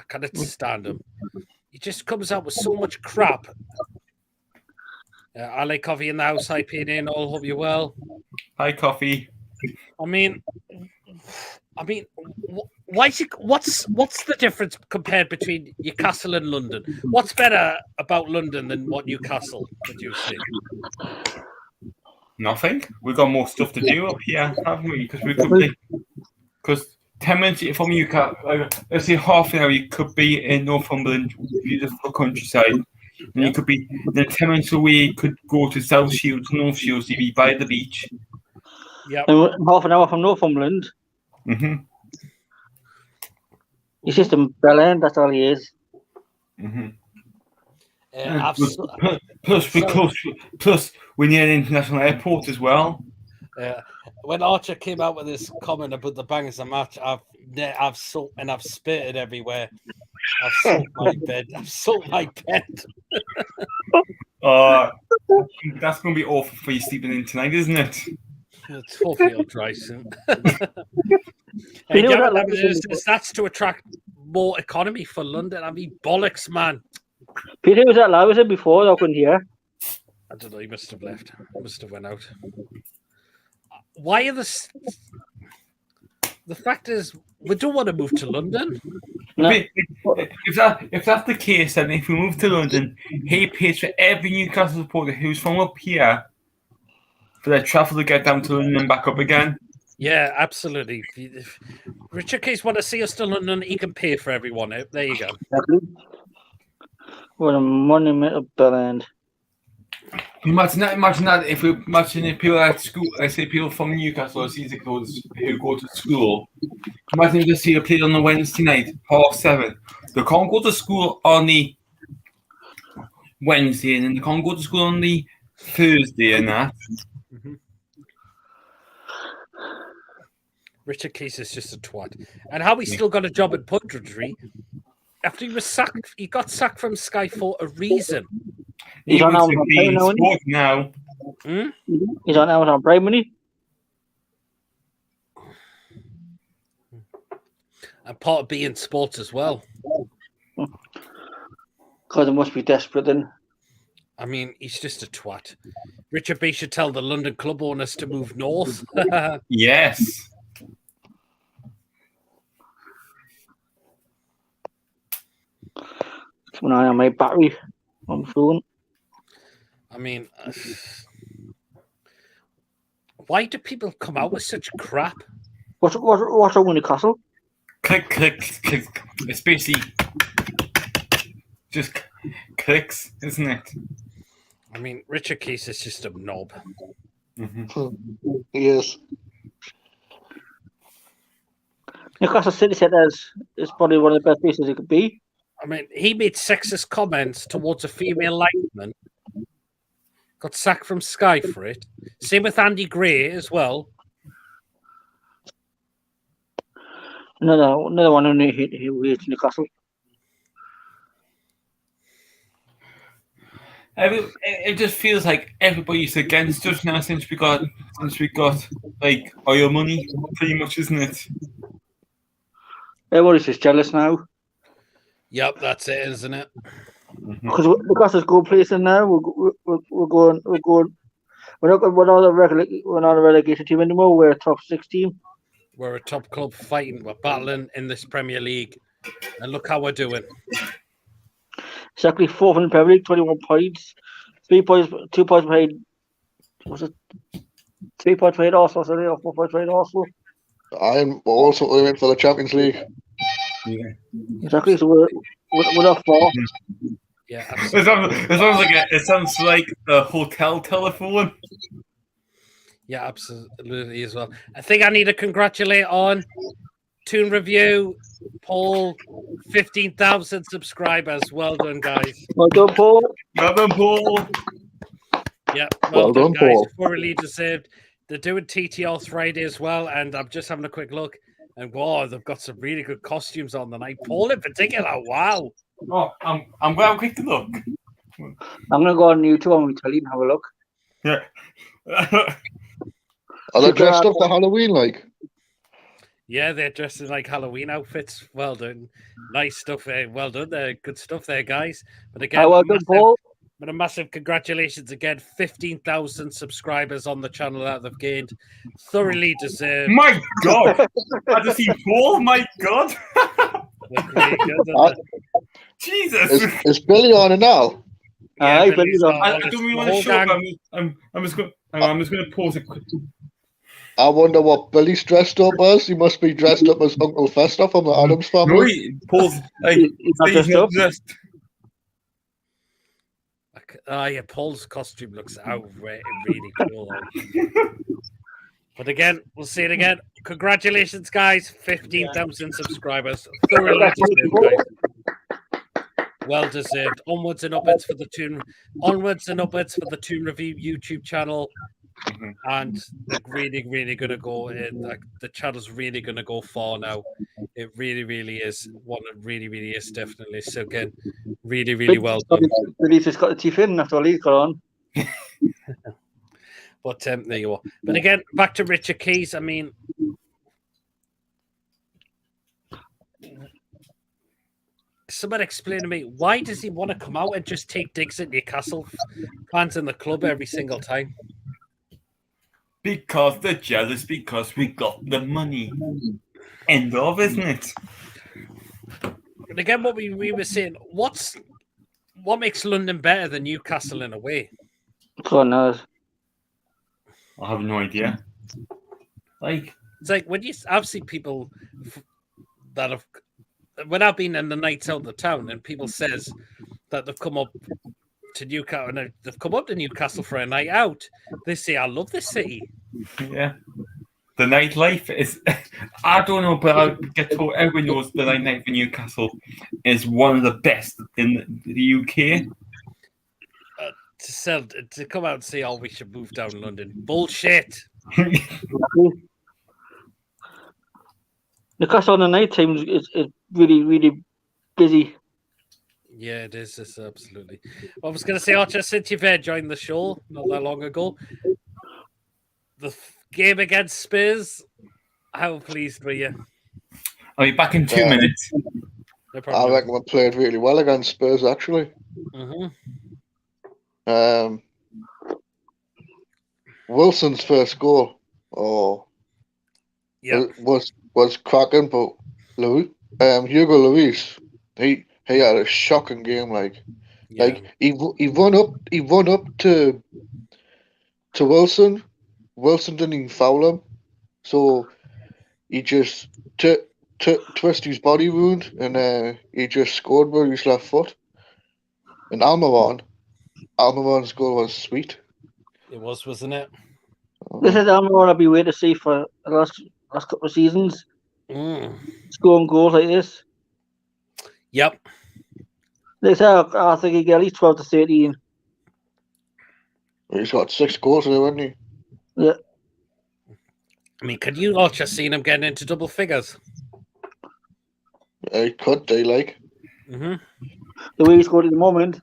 can't stand him. He just comes out with so much crap. I like coffee in the house. Hi, in. All hope you well. Hi, Coffee. I mean, why? What's the difference compared between Newcastle and London? What's better about London than what Newcastle would you say? Nothing. We've got more stuff to do up here, haven't we? Because 10 minutes from Newcastle, let's say half an hour, you could be in Northumberland, beautiful countryside. And you could be then 10 minutes away, you could go to South Shields, North Shields, you'd be by the beach. Yeah. Half an hour from Northumberland. Mm-hmm. He's just a Bella, that's all he is. Mm-hmm. Plus, we're near an international airport as well. When Archer came out with this comment about the bangers of match, I've soaked and I've spitted everywhere. I've soaked my bed. That's going to be awful for you sleeping in tonight, isn't it? It's hopefully I'll dry soon. That's to attract more economy for London. I mean, bollocks, man. Peter was that loud, was it before? I couldn't hear. I don't know. He must have left. He must have went out. Why are the fact is we don't want to move to London. No. If that's the case, then if we move to London, he pays for every Newcastle supporter who's from up here for their travel to get down to London and back up again. Yeah, absolutely. If Richard Case want to see us to London, he can pay for everyone. There you go. What a monumental bellend. Imagine that if people at school, I say people from Newcastle who go to school, imagine if they see a play on the Wednesday night, 7:30. They can't go to school on the Wednesday and then they can't go to school on the Thursday and that. Mm-hmm. Richard Case is just a twat. And how he still got a job at Pundridge after he was sacked. He got sacked from Sky for a reason. He's on Amazon Prime now. He's on Amazon Prime, isn't he? And part of being sports as well. Because it must be desperate then. I mean, he's just a twat. Richard B should tell the London club owners to move north. Yes. When I have my battery on my phone. I mean, why do people come out with such crap? What's wrong with Newcastle? Click. It's basically just clicks, isn't it? I mean, Richard Keys is just a knob. Yes. Newcastle City Centre is probably one of the best places it could be. I mean, he made sexist comments towards a female lineman. Got sacked from Sky for it. Same with Andy Gray as well. Another one who hates Newcastle. It just feels like everybody's against us now since we got like oil money, pretty much, isn't it? Everybody's just jealous now. Yep, that's it, isn't it? Because Newcastle's good place now. We're going. We're not a relegation team anymore. We're a top 6 team. We're a top club fighting. We're battling in this Premier League, and look how we're doing. Exactly 4th in the Premier League, 21 points, 3 points, 2 points behind. Was it 3 points behind Arsenal? Sorry, or 4 points behind Arsenal. I'm also aiming for the Champions League. Yeah. Exactly. So we're not far. Yeah, it sounds like a hotel telephone. Yeah, absolutely as well. I think I need to congratulate on Toon Review, Paul, 15,000 subscribers. Well done, guys. Well done, Paul. Well done, Paul. Yeah, Well done, guys. Paul. Thoroughly deserved. They're doing TTR Friday as well, and I'm just having a quick look. And wow, they've got some really good costumes on the night. Paul in particular, wow. Oh, I'm going to quick to look. I'm gonna go on YouTube and tell you and have a look. Yeah. Are they dressed up for Halloween like? Yeah, they're dressed in like Halloween outfits. Well done. Nice stuff. Well done. Good stuff there, guys. But again, Well done, Paul. But a massive congratulations again. 15,000 subscribers on the channel that they've gained. Thoroughly deserved. My God. I just see Paul. My God. Really good, Jesus. Is Billy on it now? Aye, Billy's Billy's on. I don't really want to show up. I'm just going to pause it quick. I wonder what Billy's dressed up as. He must be dressed up as Uncle Fester from the Addams No, family. Paul's like, He's not he's dressed not up. dressed. Yeah, Paul's costume looks really cool. But again, we'll see it again. Congratulations, guys. 15,000 subscribers. Thoroughly deserved, guys. Well deserved. Onwards and upwards for the Toon Review YouTube channel. And they're really going to go in. The channel's really going to go far now. It really is. One it really is, definitely. So again, really well done. Billy's just got the teeth in after all he's got on. But there you are. But again, back to Richard Keys. I mean, someone explain to me, why does he want to come out and just take digs at Newcastle fans in the club every single time? Because they're jealous because we got the money. End of, isn't it? And again, what we were saying, what makes London better than Newcastle in a way? God knows. I have no idea. Like, it's like when I've seen people that have, when I've been in the nights out of the town and people says that they've come up to Newcastle and they've come up to Newcastle for a night out, they say, I love this city. Yeah. The nightlife is, I don't know, but I get told everyone knows the nightlife in Newcastle is one of the best in the UK. To come out and say, oh, we should move down to London. Bullshit. Newcastle on the night time is really busy. Yeah, it is. It's absolutely. I was going to say, Archer, since you've joined the show not that long ago, the game against Spurs, how pleased were you? I'll be back in 2 minutes. No I reckon we played really well against Spurs, actually. Wilson's first goal, was cracking, but Hugo Lloris, he he had a shocking game. Like Yeah. he run up to Wilson. Wilson didn't even foul him, so he just twisted his body wound, and he just scored with his left foot. And Almiron's goal was sweet. It was, wasn't it? This is Almiron I'll be waiting to see for the last couple of seasons. Mm. Scoring goals like this. Yep. I think he get at least 12 to 13. He's got 6 goals there, hasn't he? Yeah. I mean, could you all just seen him getting into double figures? He could, they like. Mm-hmm. The way he scored at the moment.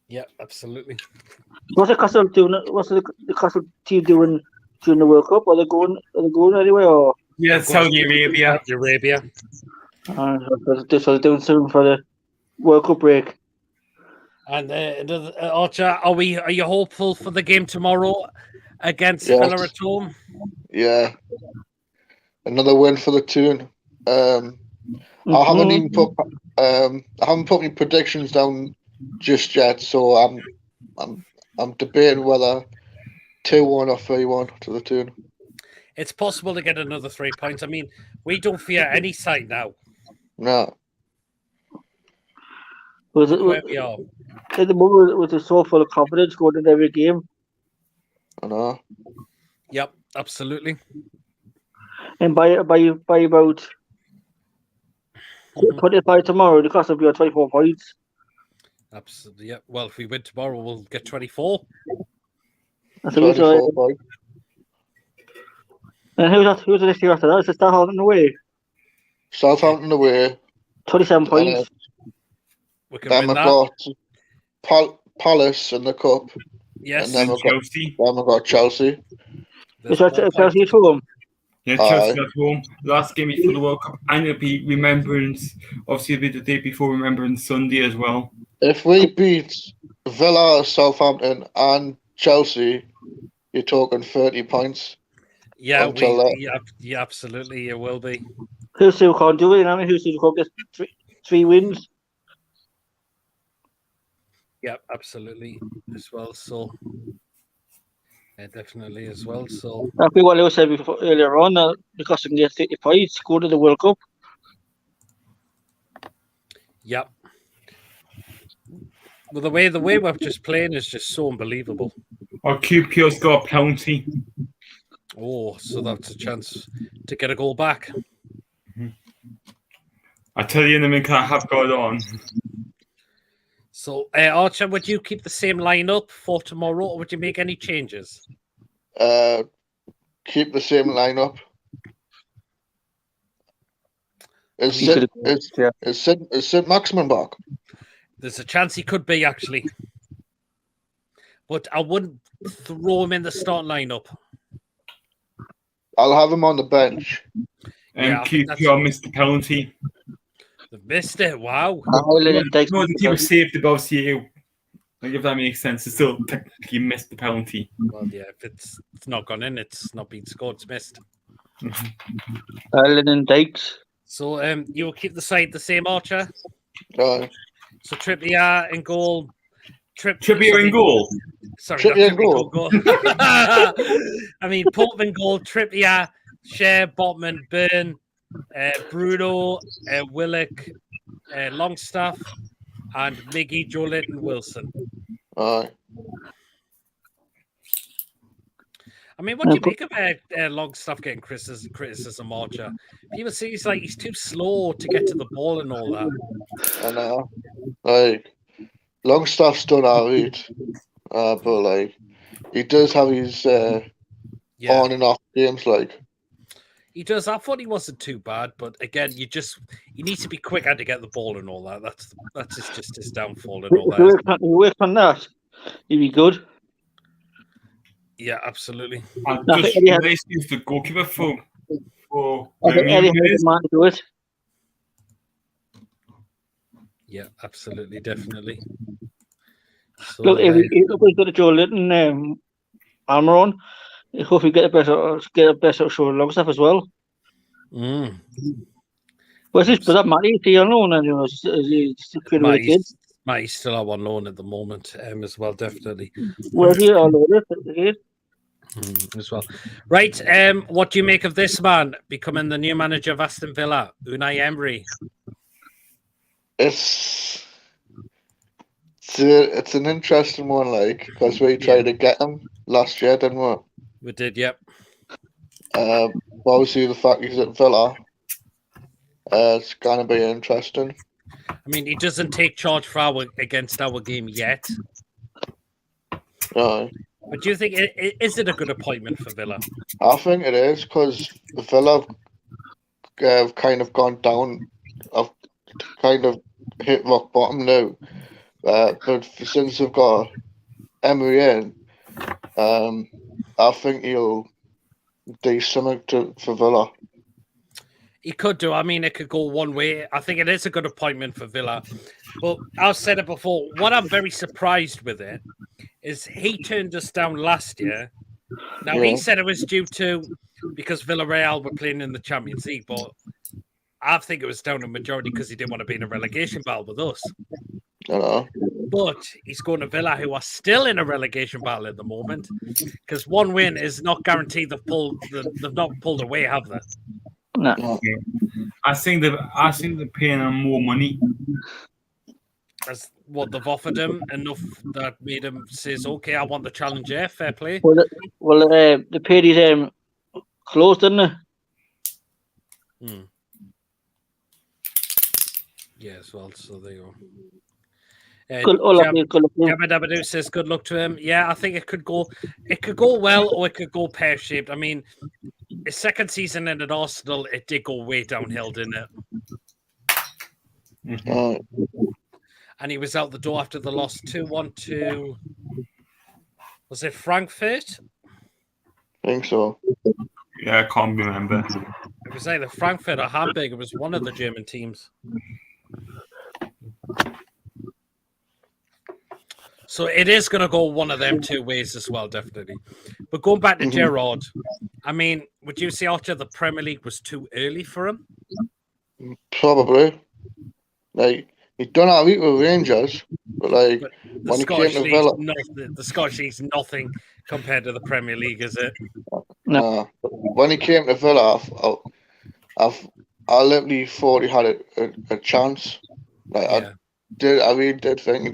Yeah, absolutely. What's the Castle doing? What's the Castle team doing during the World Cup? Are they going anywhere or? Yeah, Saudi Arabia. Saudi Arabia. This was doing something for the World Cup break. And Archer, are you hopeful for the game tomorrow against Yes. Villa at home? Yeah. Another win for the Toon. I haven't even put any predictions down just yet, so I'm debating whether 2-1 or 3-1 to the Toon. It's possible to get another 3 points. I mean, we don't fear any side now. No. Where we are. At the moment, with the so full of confidence going into every game. I know. Yep, absolutely. And by about by tomorrow, the cost will be on 24 points. Absolutely. Yeah. Well, if we win tomorrow, we'll get 24. That's a good 24 points. And who's the next year after that? It's Southampton away. Southampton away. 27 points. We can Then win we've that. got Palace in the cup. Yes. And then Chelsea. we've got Chelsea. Is that Chelsea at home? Yeah, Chelsea at home. Last game before the World Cup, and it'll be Remembrance. Obviously, it'll be the day before Remembrance Sunday as well. If we beat Villa, Southampton, and Chelsea, you're talking 30 points. Yeah, until yeah, absolutely, it will be. Who still can't do it? I mean, who still can't get three wins? Yeah, absolutely as well. So, yeah, definitely as well. So, I think what Lewis said earlier on, because they can get 30 points, go to the World Cup. yep. Well, the way we're just playing is just so unbelievable. Our QPR's got a penalty. Oh, so that's a chance to get a goal back. I tell you, in a minute, I have got on. So, Archer, would you keep the same lineup for tomorrow, or would you make any changes? Keep the same lineup. Is Sid Maxman back? There's a chance he could be, actually. But I wouldn't throw him in the starting lineup. I'll have him on the bench. And Yeah, I think QPR missed the penalty. They've missed it. Wow. No, the team was saved above CU. Like, if that makes sense, it's still technically missed the penalty. Well, yeah, if it's not gone in, it's not been scored, it's missed. Lennon Dykes. So you will keep the side the same, Archer? Right. So Trippier in goal. Trippier in goal? Sorry, Trippier not goal. I mean, Pope in goal, Trippier, Cher, Botman, Byrne, Bruno, Willock, Longstaff, and Miggy, Joelinton, Wilson. Aye. I mean, what do you make of Longstaff getting criticism, Archer? People say he's too slow to get to the ball and all that. I know. Like, Longstaff's done alright. But, like, he does have his on and off games, like. He does. I thought he wasn't too bad, but again, you need to be quicker to get the ball and all that. That's just his downfall and all that. If you work on that, you'd be good. Yeah, absolutely. And just nice use the goalkeeper for Eddie has the man to do it. Yeah, absolutely, definitely. So, Look, if we got a Joelinton, Almiron, I hope we get a better show Longstaff as well. What's this? But that Matty, is he on loan? And, is he still playing with the kids? Matty's still out on loan at the moment as well, definitely. Where's he on loan? The As well. Right, what do you make of this man becoming the new manager of Aston Villa, Unai Emery? It's an interesting one, like, because we tried to get him last year, didn't we? We did, yep. Obviously, the fact he's at Villa, it's going to be interesting. I mean, he doesn't take charge for against our game yet. Right. But do you think, is it a good appointment for Villa? I think it is, because Villa have kind of gone down, have kind of hit rock bottom now. But since they've got Emery in, I think he'll do something for Villa. He could do. I mean, it could go one way. I think it is a good appointment for Villa. But I've said it before. What I'm very surprised with it is he turned us down last year. Now, he said it was due to because Villarreal were playing in the Champions League, but I think it was down to majority because he didn't want to be in a relegation battle with us. But he's going to Villa, who are still in a relegation battle at the moment, because one win is not guaranteed. They've not pulled away, have they? No. I think they're paying him more money. That's what they've offered him enough that made him says, "Okay, I want the challenge." Yeah, fair play. Well, they paid his close, didn't they? Yeah, as well. So there you go. Good luck. Dabadoo says good luck to him. Yeah, I think it could go well or it could go pear-shaped. I mean, his second season in at Arsenal, it did go way downhill, didn't it? And he was out the door after the loss 2-1 to, was it Frankfurt? I think so. Yeah, I can't remember. It was either Frankfurt or Hamburg. It was one of the German teams. So it is going to go one of them two ways as well, definitely. But going back to Gerrard, I mean, would you say after the Premier League was too early for him? Probably. Like, he's done all right with Rangers, but like when he came to Villa, the Scottish League's nothing compared to the Premier League, is it? No. When he came to Villa, I literally thought he had a chance. Like I really did think he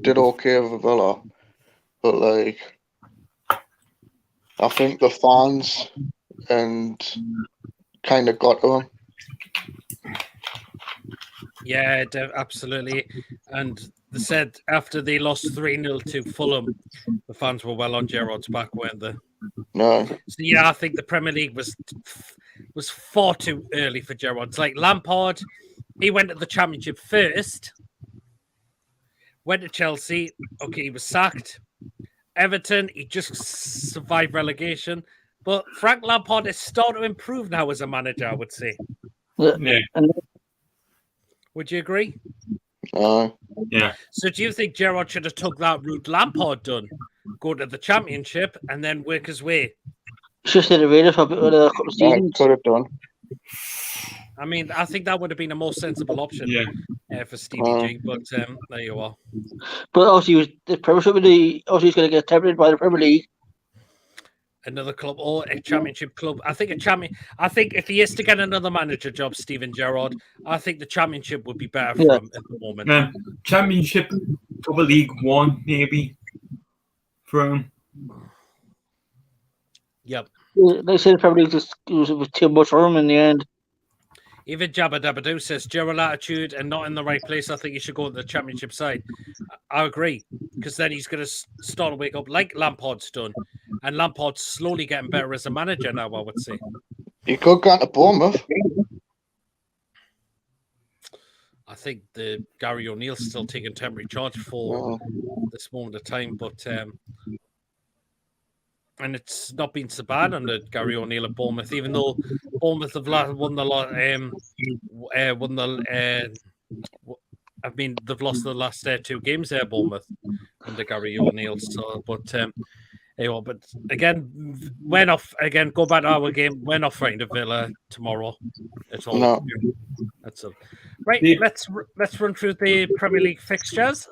did okay with Villa, but like I think the fans and kind of got to him. Yeah, absolutely. And they said after they lost 3-0 to Fulham, the fans were well on Gerrard's back, weren't they? No. So yeah, I think the Premier League was far too early for Gerrard. It's like Lampard, he went to the Championship first, went to Chelsea, okay, he was sacked. Everton, he just survived relegation. But Frank Lampard is starting to improve now as a manager, I would say. Yeah. Would you agree? Yeah. So do you think Gerrard should have took that route Lampard done? Go to the Championship and then work his way? Just did a radio for a couple of seasons. Could have done. I mean, I think that would have been a more sensible option for Stevie G, but there you are. But obviously, the Premiership, he's going to get tempted by the Premier League. Another club or a Championship club. I think if he is to get another manager job, Steven Gerrard, I think the Championship would be better for him at the moment. Championship, probably League One, maybe for him. Yep. They say the Premier League just was too much for him in the end. Even Jabba Dabadoo says Gerrard attitude and not in the right place. I think he should go to the Championship side. I agree, because then he's going to start to wake up like Lampard's done, and Lampard's slowly getting better as a manager now, I would say. He could go to Bournemouth. I think the Gary O'Neill's still taking temporary charge for this moment of time, but and it's not been so bad under Gary O'Neill at Bournemouth, even though Bournemouth have won the lot. I mean, they've lost the last 2 games there, Bournemouth, under Gary O'Neill. So, but Hey, well, but again, we're not again. Go back to our game. We're not frightened of Villa tomorrow at all. No. That's all. Right. Yeah. Let's run through the Premier League fixtures.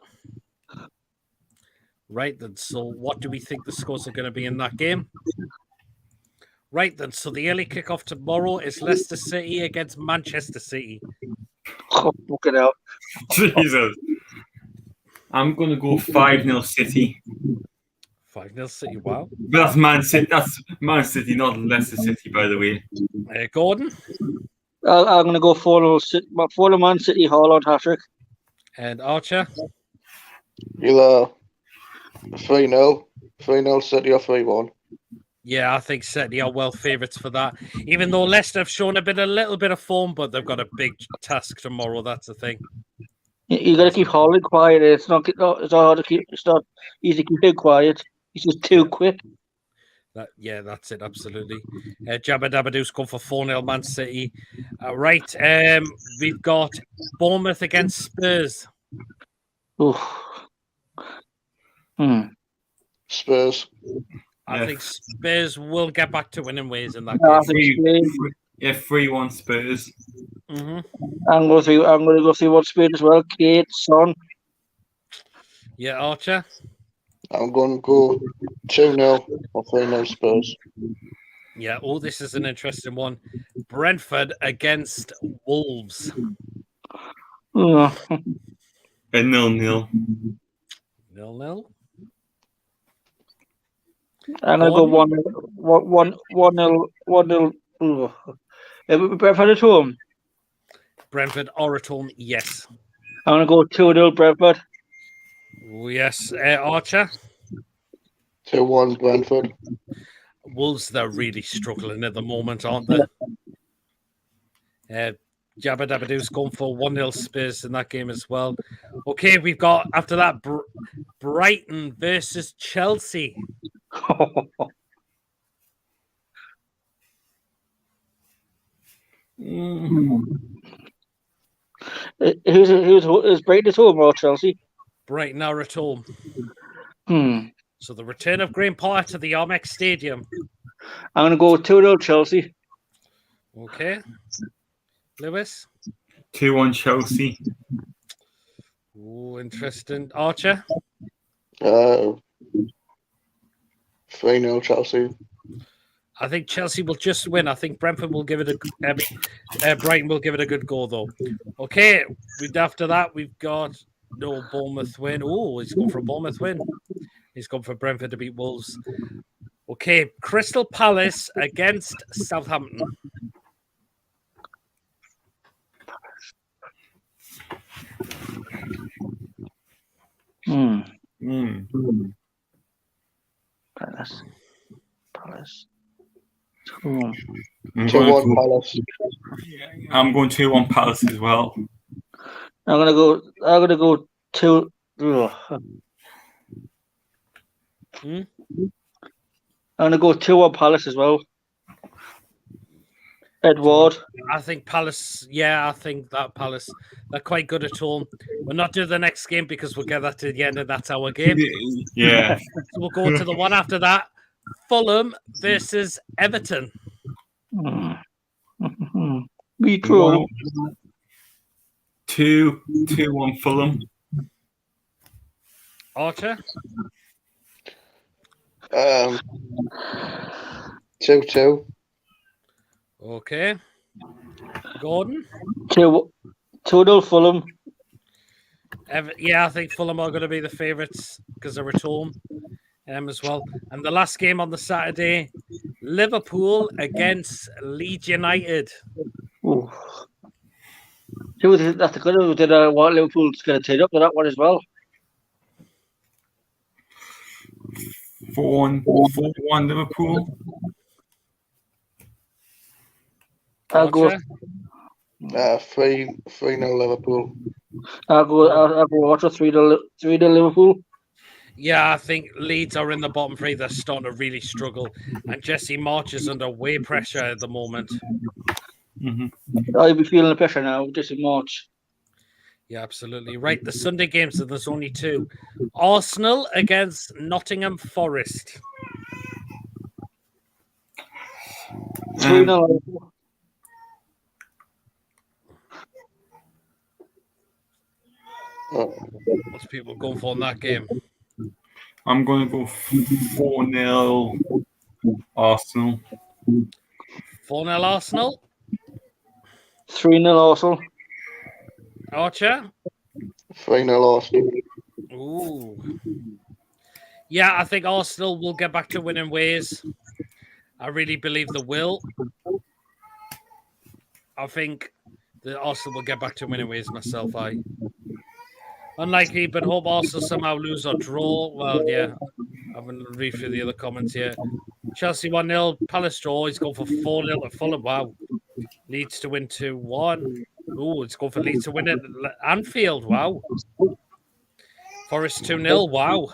Right then. So, what do we think the scores are going to be in that game? Right then. So, the early kickoff tomorrow is Leicester City against Manchester City. Oh, fucking hell. Jesus. I'm going to go 5-0 City. 5-0 City. Wow. But that's Man City. That's Man City, not Leicester City, by the way. Gordon I'm going to go 4-0 Man City, Haaland hat-trick. and Archer. Either 3-0, 3-0 City or 3-1. Yeah, I think City are well favourites for that. Even though Leicester have shown a little bit of form, but they've got a big task tomorrow. That's the thing. You got to keep Haaland quiet. It's not hard to keep. It's not easy to keep him quiet. He's just too quick. That's it. Absolutely. Jabba Dabba gone for 4-0 Man City. Right. We've got Bournemouth against Spurs. Oof. Spurs. I think Spurs will get back to winning ways in that I game. think 3-1 Spurs. Mm-hmm. I'm going to go see what Spurs as well. Kate, Son. Yeah, Archer. I'm going to go 2-0 or 3-0 Spurs. Yeah. Oh, this is an interesting one. Brentford against Wolves. Oh. A 0-0. 0-0. I'm going to go 1-0. Brentford at home. Brentford are at home. Yes. I'm going to go 2-0 Brentford. Oh, yes. Archer. 2-1 Brentford. Wolves, they're really struggling at the moment, aren't they? Jabba Dabba going for 1-0 Spurs in that game as well. Okay, we've got, after that, Brighton versus Chelsea. Who's Brighton at home or Chelsea? Brighton are at home. So the return of Graham Potter to the Amex Stadium. I'm going to go 2-0 Chelsea. Okay. Lewis? 2-1 Chelsea. Oh, interesting. Archer? 3-0 Chelsea. I think Chelsea will just win. I think Brentford will give it Brighton will give it a good go, though. Okay, after that, we've got Bournemouth win. Oh, he's gone for a Bournemouth win. He's gone for Brentford to beat Wolves. Okay, Crystal Palace against Southampton. Palace. 2-1 Palace. I'm going 2-1 Palace as well. I'm gonna go 2. I'm gonna go 2-1 Palace as well. Edward. I think Palace. Yeah, I think that Palace. They're quite good at home. We'll not do the next game because we'll get that to the end, and that's our game. Yeah. So we'll go to the one after that. Fulham versus Everton. Be true. 2-1 Fulham. Archer? 2-2. Okay. Gordon? 2-0 Fulham. Yeah, I think Fulham are going to be the favourites because they're at home as well. And the last game on the Saturday, Liverpool against Leeds United. Ooh. That's the good did what Liverpool's going to take up to that one as well. 4-1 Liverpool. I'll go 3-0 Liverpool. I'll go Archer 3-0 Liverpool. Yeah, I think Leeds are in the bottom three. They're starting to really struggle. And Jesse March is under way pressure at the moment. I'll be feeling the pressure now, Jesse March. Yeah, absolutely. Right, the Sunday games, and there's only two. Arsenal against Nottingham Forest. 3-0. What's people going for in that game? I'm going to go 4-0 Arsenal. 4-0 Arsenal. 3-0 Arsenal. Archer? 3-0 Arsenal. Ooh. Yeah, I think Arsenal will get back to winning ways. I really believe they will. I think that Arsenal will get back to winning ways myself. Unlikely, but hope Arsenal somehow lose or draw. Well, yeah. I'm going to read through the other comments here. Chelsea 1-0. Palace draw. He's gone for 4-0 at Fulham. Wow. Leeds to win 2-1. Oh, it's going for Leeds to win at Anfield. Wow. Forest 2-0. Wow.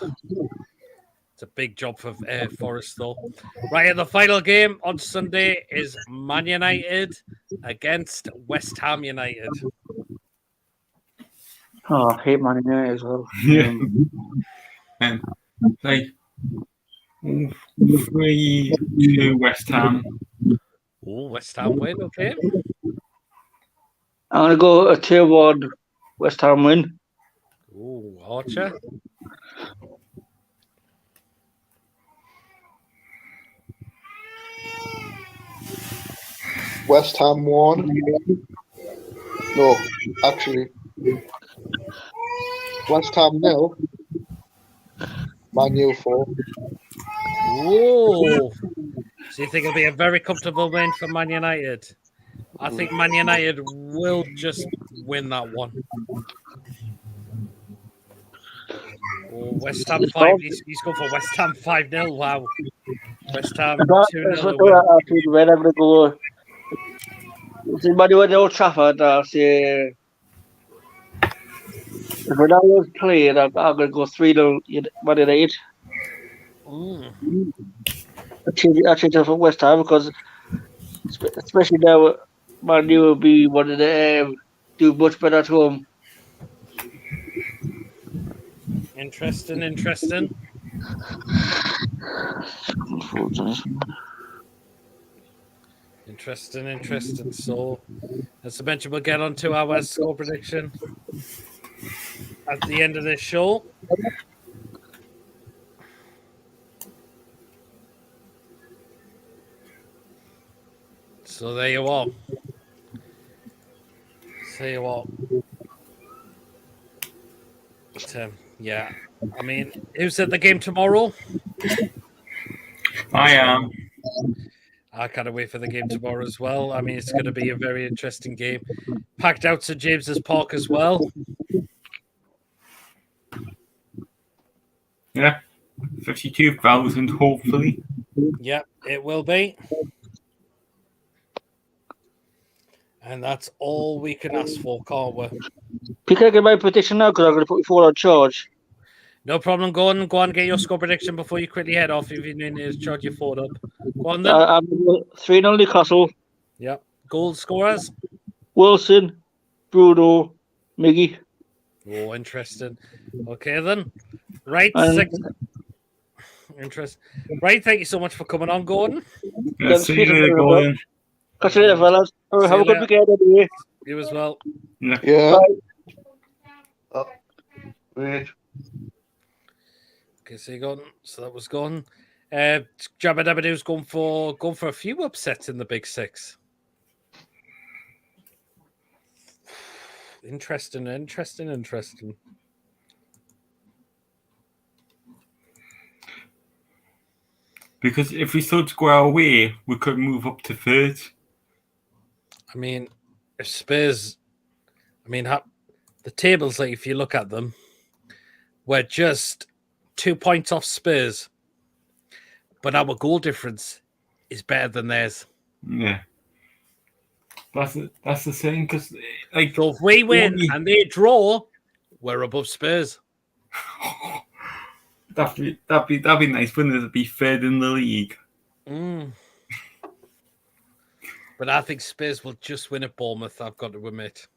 It's a big job for Forest, though. Right, and the final game on Sunday is Man United against West Ham United. Oh, I hate Man United as well. Yeah. Like 3-2 West Ham. Oh, West Ham win, okay. I'm going to go a 2-1 West Ham win. Oh, Archer. West Ham 1. No, actually. West Ham 0. Man U 4. Oh. So you think it'll be a very comfortable win for Man United? I think Man United will just win that one. Oh, West Ham 5. He's going for West Ham 5-0. Wow. West Ham 2-0. When I'm going to go. See, Man U at the Old Trafford, I'll say. If Ronaldo's playing, I'm going to go 3-0 Man United. I change it for West Ham because, especially now, Man U will be wanting to do much better at home. Interesting. Interesting. So, as I mentioned, we'll get on to our score prediction at the end of this show. So there you are. But, yeah, I mean, who's at the game tomorrow? I am. I can't wait for the game tomorrow as well. I mean, it's going to be a very interesting game. Packed out St. James's Park as well. Yeah, 52,000 hopefully. Yeah, it will be. And that's all we can ask for, can't we? Can I get my prediction now? Because I'm going to put you forward on charge. No problem. Go on and get your score prediction before you quickly head off if you need to charge your phone up. Go on then. I'm 3-0 Newcastle. Yeah. Goal scorers. Wilson, Bruno, Miggy. Oh, interesting. Okay then. Right. Interesting. Right. Thank you so much for coming on, Gordon. Yeah, see you later, Gordon. Catch you later, fellas. Have a good weekend anyway. You as well. Yeah. Oh, wait. Okay, so you gone. So that was gone. Jabba Dabba Doo's gone for a few upsets in the Big Six. Interesting. Because if we still to go our way, we could move up to third. I mean, if Spurs, the tables, like if you look at them, we're just 2 points off Spurs, but our goal difference is better than theirs. Yeah, that's the thing. Because like, so if we win and they draw, we're above Spurs. that'd be nice, wouldn't it? To be third in the league. But I think Spurs will just win at Bournemouth, I've got to admit.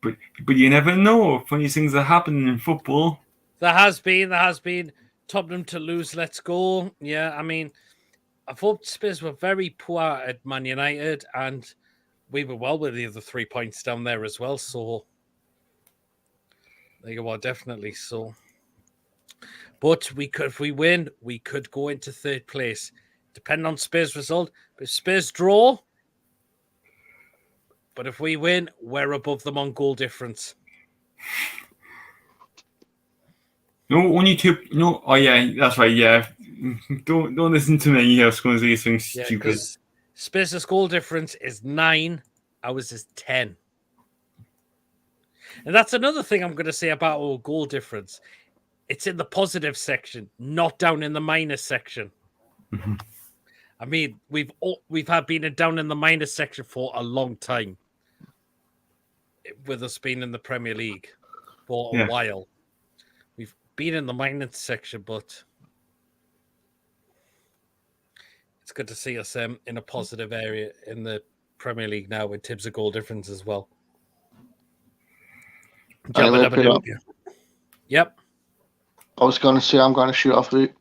But you never know. Funny things are happening in football. There has been Tottenham to lose, let's go. Yeah, I mean, I thought Spurs were very poor at Man United, and we were well with the other 3 points down there as well. So there you are, definitely. So, but we could, if we win, we could go into third place, depending on Spurs' result. But if Spurs draw, but if we win, we're above them on goal difference. No, only 2. No, oh yeah, that's right. Yeah, don't listen to me. I was going to say something stupid. Because Spurs' goal difference is 9, ours is 10. And that's another thing I'm going to say about our goal difference. It's in the positive section, not down in the minus section. Mm-hmm. I mean, we've been down in the minus section for a long time, with us being in the Premier League for a while. We've been in the minus section, but it's good to see us in a positive area in the Premier League now in terms of goal difference as well. Yep. I was going to say I'm going to shoot off the.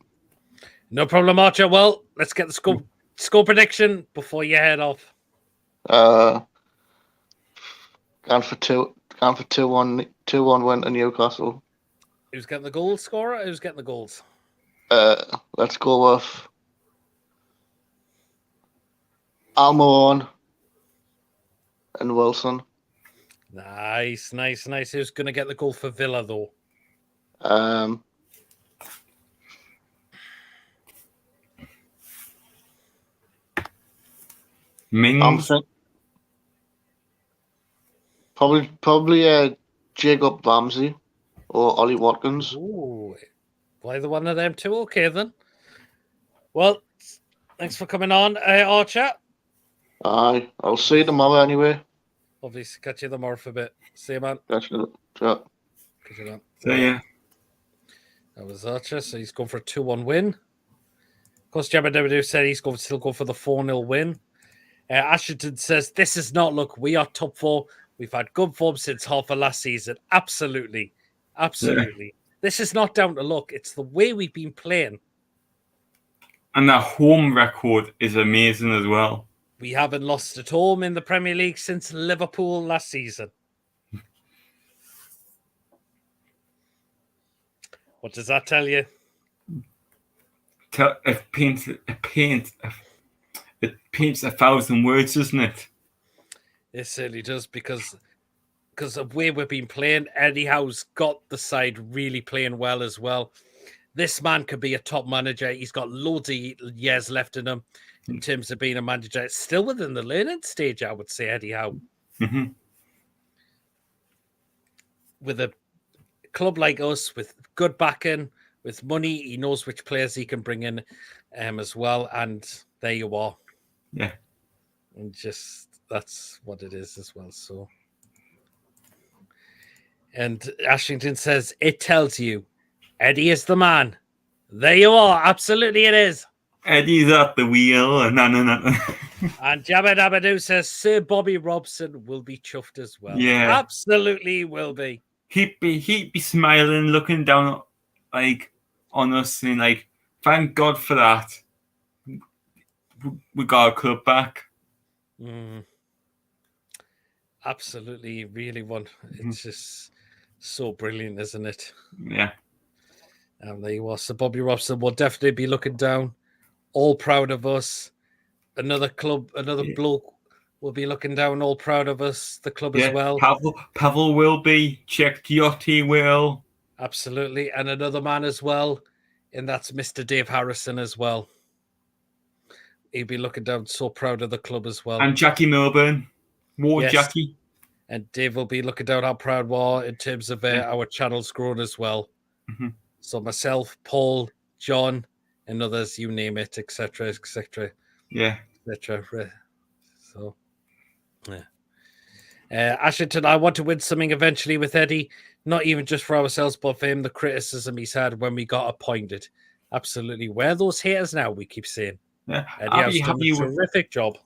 No problem, Archer. Well, let's get the score prediction before you head off. Going for 2-1 win to Newcastle. Who's getting the goal scorer? Who's getting the goals? Let's go with Almiron and Wilson. Nice. Who's going to get the goal for Villa, though? Mings. Probably Jacob Ramsey or Ollie Watkins. Ooh, either one of them two. Okay, then. Well, thanks for coming on, Archer. Aye, I'll see you tomorrow anyway. Obviously, catch you tomorrow for a bit. See you, man. Catch you. Yeah. See ya. That was Archer, so he's going for a 2-1 win. Of course, Jabba said he's going to still go for the 4-0 win. Ashington says, this is not luck. We are top 4. We've had good form since half of last season. Absolutely. Yeah. This is not down to luck. It's the way we've been playing. And that home record is amazing as well. We haven't lost at home in the Premier League since Liverpool last season. What does that tell you? It paints 1,000 words, doesn't it? It certainly does, because of the way we've been playing. Eddie Howe's got the side really playing well as well. This man could be a top manager. He's got loads of years left in him in terms of being a manager. It's still within the learning stage, I would say, Eddie Howe. Mm-hmm. With a club like us, with good backing, with money, he knows which players he can bring in as well. And there you are. Yeah. And just, that's what it is as well. So, and Ashington says, it tells you Eddie is the man. There you are. Absolutely it is. Eddie's at the wheel. No. And Jabba Dabba Doo says Sir Bobby Robson will be chuffed as well. Yeah. Absolutely will be. He'd be smiling, looking down like on us and like, thank God for that. We got our club back. Absolutely, really won. It's just so brilliant, isn't it? Yeah. And there you are. So Bobby Robson will definitely be looking down, all proud of us. Another club, another bloke will be looking down, all proud of us. The club as well. Pavel will be. Czech Tioty will. Absolutely. And another man as well. And that's Mr. Dave Harrison as well. He'll be looking down, so proud of the club as well. And Jackie Milburn. More yes. Jackie. And Dave will be looking down how proud we are in terms of our channels growing as well. Mm-hmm. So myself, Paul, John, and others, you name it, etc., etc. Yeah. Etc. So, yeah. Ashington, I want to win something eventually with Eddie, not even just for ourselves, but for him, the criticism he's had when we got appointed. Absolutely. Where are those haters now, we keep saying? Yeah. Eddie has done a terrific job.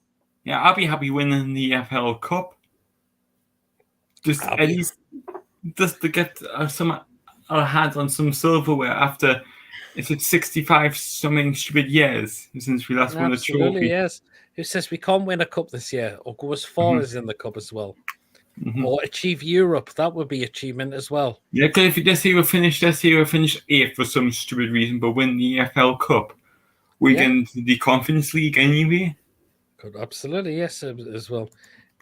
Yeah, I'll be happy winning the FL Cup. Just to get some our hands on some silverware after Is it 65 something stupid years since we last won a Absolutely, trophy? yes. Who says we can't win a cup this year or go as far as in the cup as well? Or achieve Europe? That would be achievement as well. Yeah, because if this year we finish 8th for some stupid reason, but win the EFL Cup, we get into the Conference League anyway. Could absolutely, yes, as well.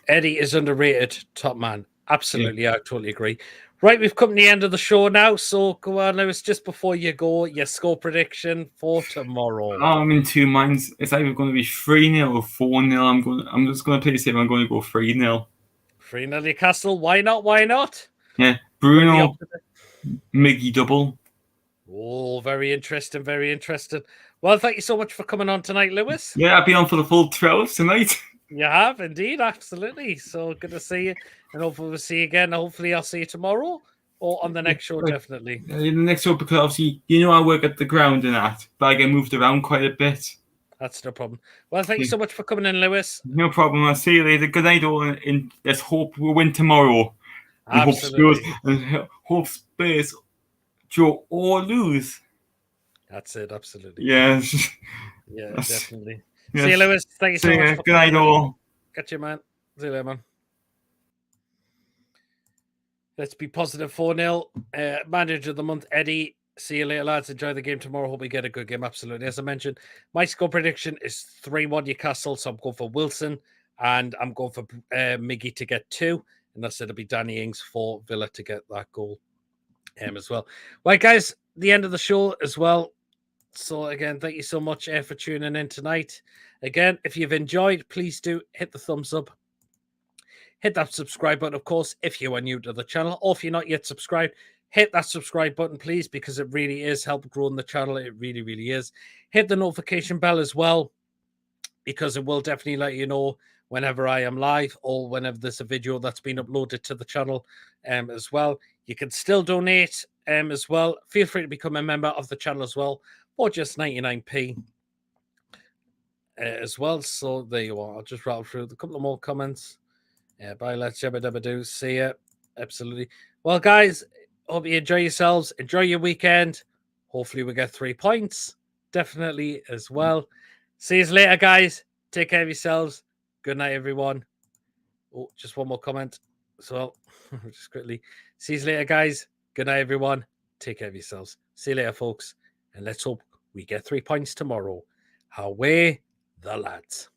Eddie is underrated, top man. Absolutely, I totally agree. Right, we've come to the end of the show now, so go on, Lewis, just before you go, your score prediction for tomorrow. I'm in two minds. It's either going to be 3-0 or 4-0. I'm just going to play safe. I'm going to go 3-0. 3-0 Newcastle. Why not? Why not? Yeah, Bruno, Miggy double. Oh, very interesting, very interesting. Well, thank you so much for coming on tonight, Lewis. Yeah, I'll be on for the full 12 tonight. You have, indeed, absolutely. So good to see you, and hopefully we'll see you again. Hopefully I'll see you tomorrow or on the next show, definitely. The next show, because obviously, I work at the ground and that, but I get moved around quite a bit. That's no problem. Well, thank you so much for coming in, Lewis. No problem. I'll see you later. Good night, all. And let's hope we win tomorrow. Absolutely. Hope Spurs draw or lose. That's it, absolutely. Yes. Yeah, definitely. Yes. See you, Lewis. Thank you so much. Good night, all. Catch you, man. See you later, man. Let's be positive. 4-0. Manager of the month, Eddie. See you later, lads. Enjoy the game tomorrow. Hope we get a good game. Absolutely. As I mentioned, my score prediction is 3-1 Newcastle. So I'm going for Wilson and I'm going for Miggy to get 2. And that's it'll be Danny Ings for Villa to get that goal as well. Right, guys, the end of the show as well. So again, thank you so much for tuning in tonight. Again, if you've enjoyed, please do hit the thumbs up. Hit that subscribe button, of course, if you are new to the channel, or if you're not yet subscribed, hit that subscribe button, please, because it really is help growing the channel. It really, really is. Hit the notification bell as well, because it will definitely let you know whenever I am live or whenever there's a video that's been uploaded to the channel as well. You can still donate as well. Feel free to become a member of the channel as well, or just 99p as well. So there you are. I'll just rattle through a couple of more comments. Bye, let's jabba dabba do. See ya. Absolutely. Well, guys, hope you enjoy yourselves. Enjoy your weekend. Hopefully, we get 3 points. Definitely as well. See you later, guys. Take care of yourselves. Good night, everyone. Oh, just one more comment as well. Just quickly. See you later, guys. Good night, everyone. Take care of yourselves. See you later, folks. And let's hope we get 3 points tomorrow. Away the lads.